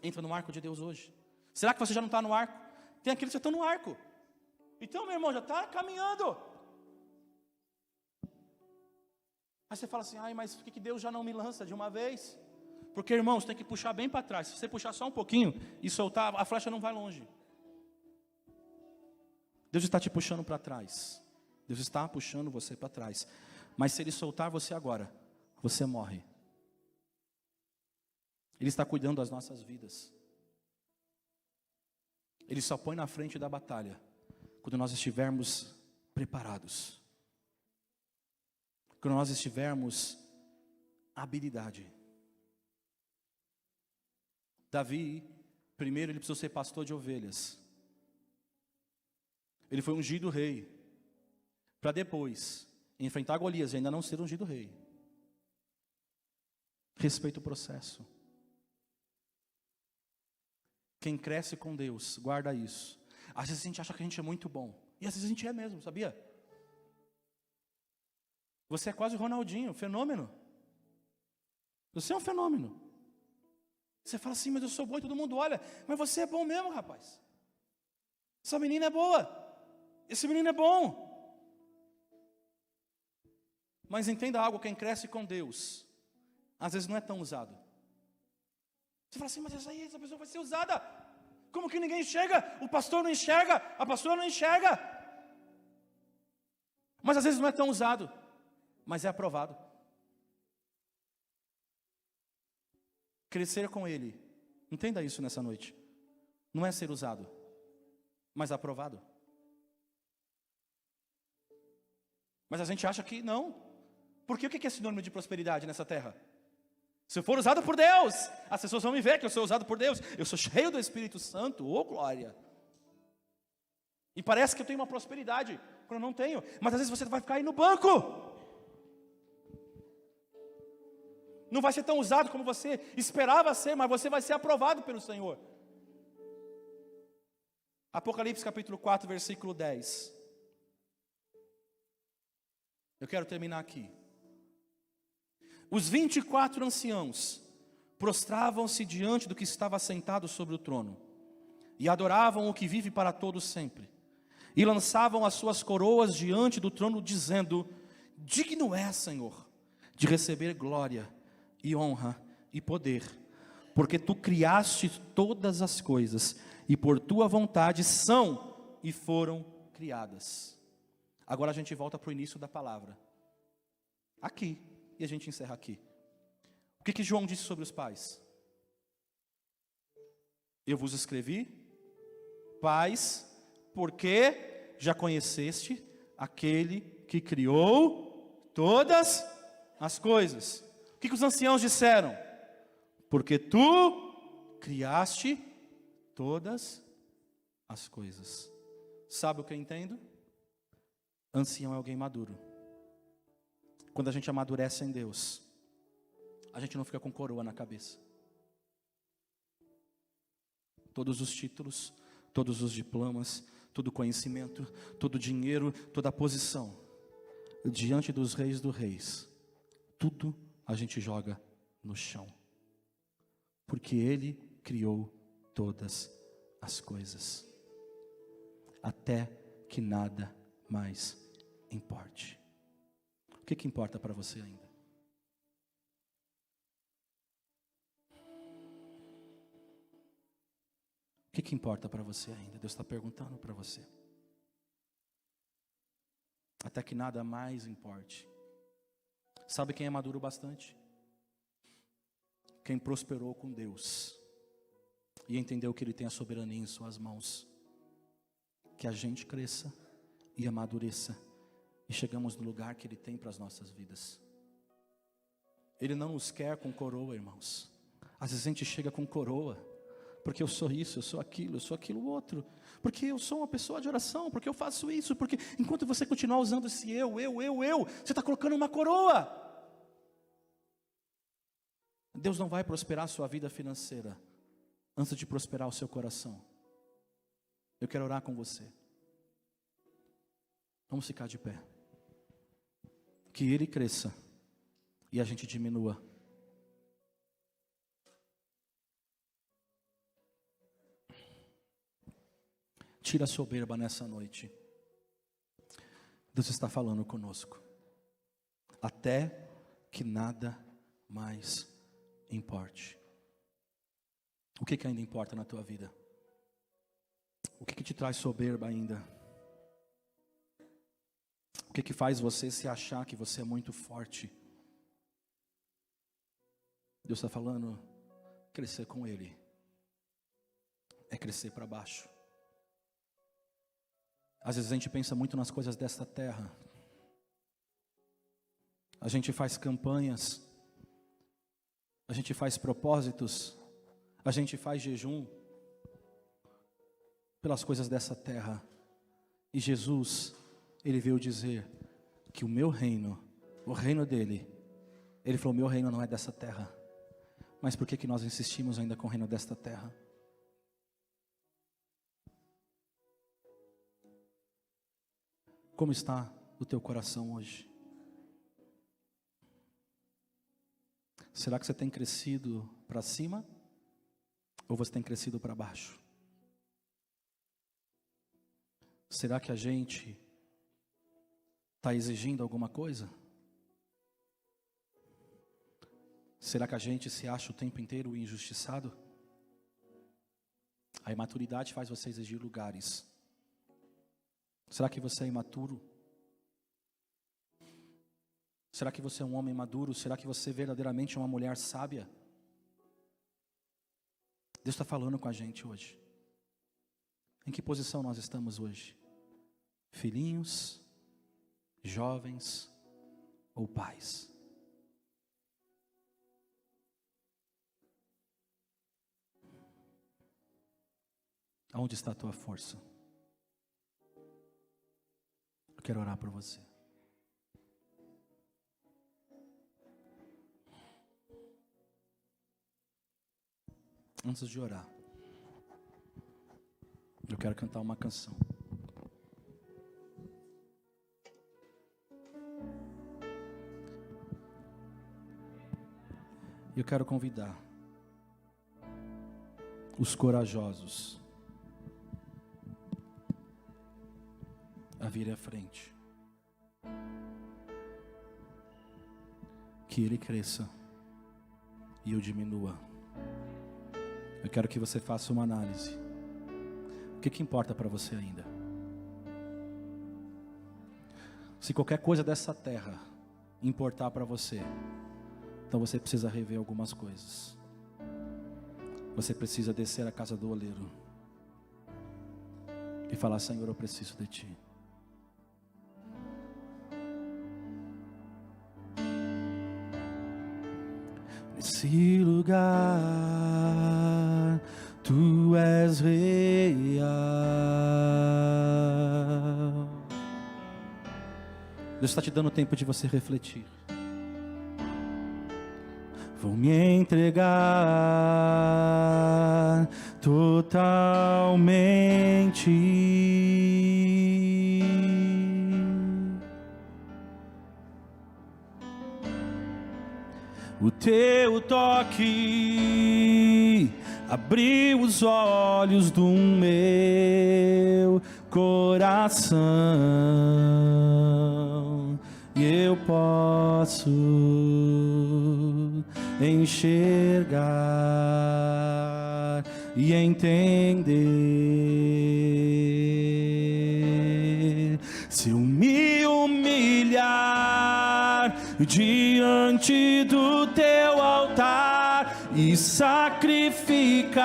Entra no arco de Deus hoje. Será que você já não está no arco? Tem aqueles que já estão no arco. Então, meu irmão, já está caminhando. Aí você fala assim, ai, mas por que Deus já não me lança de uma vez? Porque, irmãos, tem que puxar bem para trás. Se você puxar só um pouquinho e soltar, a flecha não vai longe. Deus está te puxando para trás. Deus está puxando você para trás. Mas se Ele soltar você agora, você morre. Ele está cuidando das nossas vidas. Ele só põe na frente da batalha quando nós estivermos preparados. Quando nós estivermos habilidade. Davi, primeiro ele precisou ser pastor de ovelhas. Ele foi ungido rei. Para depois enfrentar Golias e ainda não ser ungido rei. Respeita o processo. Quem cresce com Deus, guarda isso. Às vezes a gente acha que a gente é muito bom. E às vezes a gente é mesmo, sabia? Você é quase o Ronaldinho, fenômeno. Você é um fenômeno. Você fala assim, mas eu sou bom e todo mundo olha. Mas você é bom mesmo, rapaz. Essa menina é boa. Esse menino é bom. Mas entenda algo, quem cresce com Deus, às vezes não é tão usado. Você fala assim, mas essa pessoa vai ser usada. Como que ninguém enxerga? O pastor não enxerga, a pastora não enxerga. Mas às vezes não é tão usado, mas é aprovado. Crescer com Ele, entenda isso nessa noite. Não é ser usado, mas aprovado. Mas a gente acha que não. Porque o que é sinônimo de prosperidade nessa terra? Se eu for usado por Deus, as pessoas vão me ver que eu sou usado por Deus. Eu sou cheio do Espírito Santo, ô glória. E parece que eu tenho uma prosperidade, quando eu não tenho. Mas às vezes você vai ficar aí no banco. Não vai ser tão usado como você esperava ser, mas você vai ser aprovado pelo Senhor. Apocalipse capítulo 4, versículo 10. Eu quero terminar aqui. Os 24 anciãos prostravam-se diante do que estava sentado sobre o trono, e adoravam o que vive para todos sempre, e lançavam as suas coroas diante do trono, dizendo: digno é, Senhor, de receber glória, e honra, e poder, porque Tu criaste todas as coisas, e por Tua vontade são e foram criadas. Agora a gente volta para o início da palavra, aqui. E a gente encerra aqui. O que João disse sobre os pais? Eu vos escrevi, pais, porque já conheceste aquele que criou todas as coisas. O que os anciãos disseram? Porque tu criaste todas as coisas. Sabe o que eu entendo? Ancião é alguém maduro. Quando a gente amadurece em Deus, a gente não fica com coroa na cabeça. Todos os títulos, todos os diplomas, todo o conhecimento, todo o dinheiro, toda a posição, diante dos reis dos reis, tudo a gente joga no chão. Porque Ele criou todas as coisas, até que nada mais importe. O que importa para você ainda? O que importa para você ainda? Deus está perguntando para você. Até que nada mais importe. Sabe quem é maduro bastante? Quem prosperou com Deus e entendeu que Ele tem a soberania em suas mãos. Que a gente cresça e amadureça e chegamos no lugar que Ele tem para as nossas vidas. Ele não nos quer com coroa, irmãos. Às vezes a gente chega com coroa, porque eu sou isso, eu sou aquilo outro, porque eu sou uma pessoa de oração, porque eu faço isso, porque enquanto você continuar usando esse eu, você está colocando uma coroa. Deus não vai prosperar a sua vida financeira antes de prosperar o seu coração. Eu quero orar com você. Vamos ficar de pé. Que Ele cresça e a gente diminua. Tira a soberba nessa noite. Deus está falando conosco. Até que nada mais importe. O que ainda importa na tua vida? O que te traz soberba ainda? O que faz você se achar que você é muito forte? Deus está falando, crescer com Ele é crescer para baixo. Às vezes a gente pensa muito nas coisas desta terra. A gente faz campanhas, a gente faz propósitos, a gente faz jejum pelas coisas dessa terra. E Jesus, Ele veio dizer que o meu reino, o reino dEle, Ele falou, meu reino não é dessa terra. Mas por que nós insistimos ainda com o reino desta terra? Como está o teu coração hoje? Será que você tem crescido para cima? Ou você tem crescido para baixo? Será que a gente está exigindo alguma coisa? Será que a gente se acha o tempo inteiro injustiçado? A imaturidade faz você exigir lugares. Será que você é imaturo? Será que você é um homem maduro? Será que você verdadeiramente é uma mulher sábia? Deus está falando com a gente hoje. Em que posição nós estamos hoje? Filhinhos, jovens ou pais? Aonde está a tua força? Eu quero orar por você. Antes de orar, eu quero cantar uma canção. Eu quero convidar os corajosos a vir à frente. Que Ele cresça e eu diminua. Eu quero que você faça uma análise. O que importa para você ainda? Se qualquer coisa dessa terra importar para você, então você precisa rever algumas coisas. Você precisa descer à casa do oleiro e falar, Senhor, eu preciso de Ti. Nesse lugar, Tu és real. Deus está te dando tempo de você refletir. Vou me entregar totalmente. O Teu toque abriu os olhos do meu coração e eu posso enxergar e entender. Se eu me humilhar diante do Teu altar e sacrificar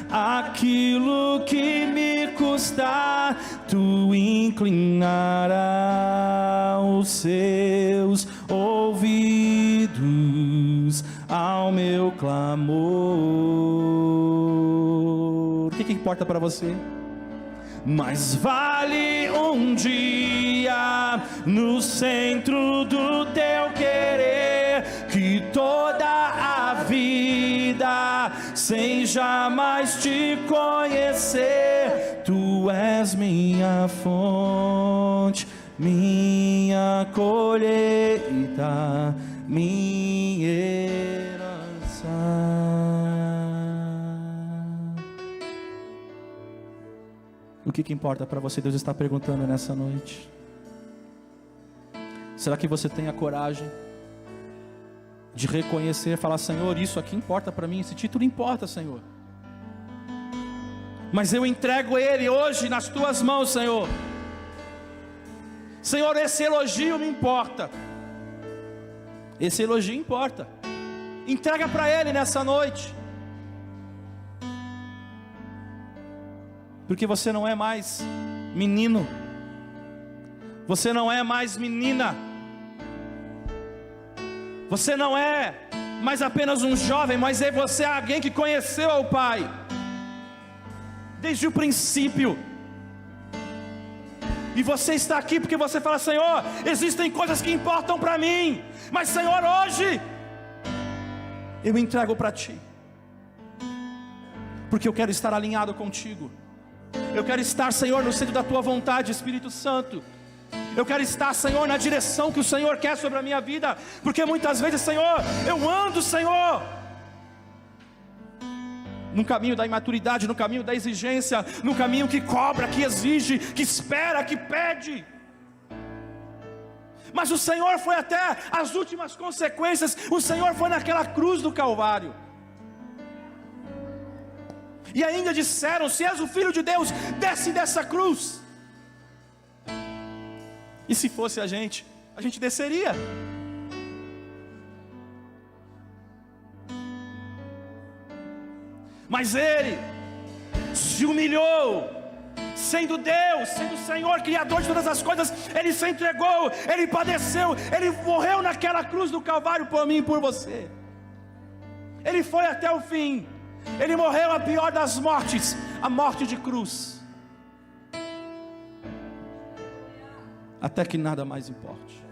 aquilo que me custar, Tu inclinarás os Seus ouvidos ao meu clamor. que importa para você? Mais vale um dia no centro do teu querer, que toda a vida sem jamais te conhecer. Tu és minha fonte, minha colheita, minha herança. O que importa para você? Deus está perguntando nessa noite. Será que você tem a coragem de reconhecer, falar: Senhor, isso aqui importa para mim, esse título importa, Senhor, mas eu entrego ele hoje nas tuas mãos, Senhor. Senhor, esse elogio me importa, esse elogio importa. Entrega para ele nessa noite, porque você não é mais menino, você não é mais menina, você não é mais apenas um jovem, mas você é alguém que conheceu ao Pai desde o princípio. E você está aqui porque você fala: Senhor, existem coisas que importam para mim, mas Senhor, hoje eu entrego para Ti, porque eu quero estar alinhado contigo. Eu quero estar, Senhor, no centro da Tua vontade, Espírito Santo. Eu quero estar, Senhor, na direção que o Senhor quer sobre a minha vida, porque muitas vezes, Senhor, eu ando, Senhor, no caminho da imaturidade, no caminho da exigência, no caminho que cobra, que exige, que espera, que pede. Mas o Senhor foi até as últimas consequências. O Senhor foi naquela cruz do Calvário. E ainda disseram: se és o Filho de Deus, desce dessa cruz. E se fosse a gente desceria. Mas Ele se humilhou, sendo Deus, sendo o Senhor, Criador de todas as coisas. Ele se entregou, Ele padeceu, Ele morreu naquela cruz do Calvário por mim e por você. Ele foi até o fim. Ele morreu a pior das mortes, a morte de cruz, até que nada mais importe.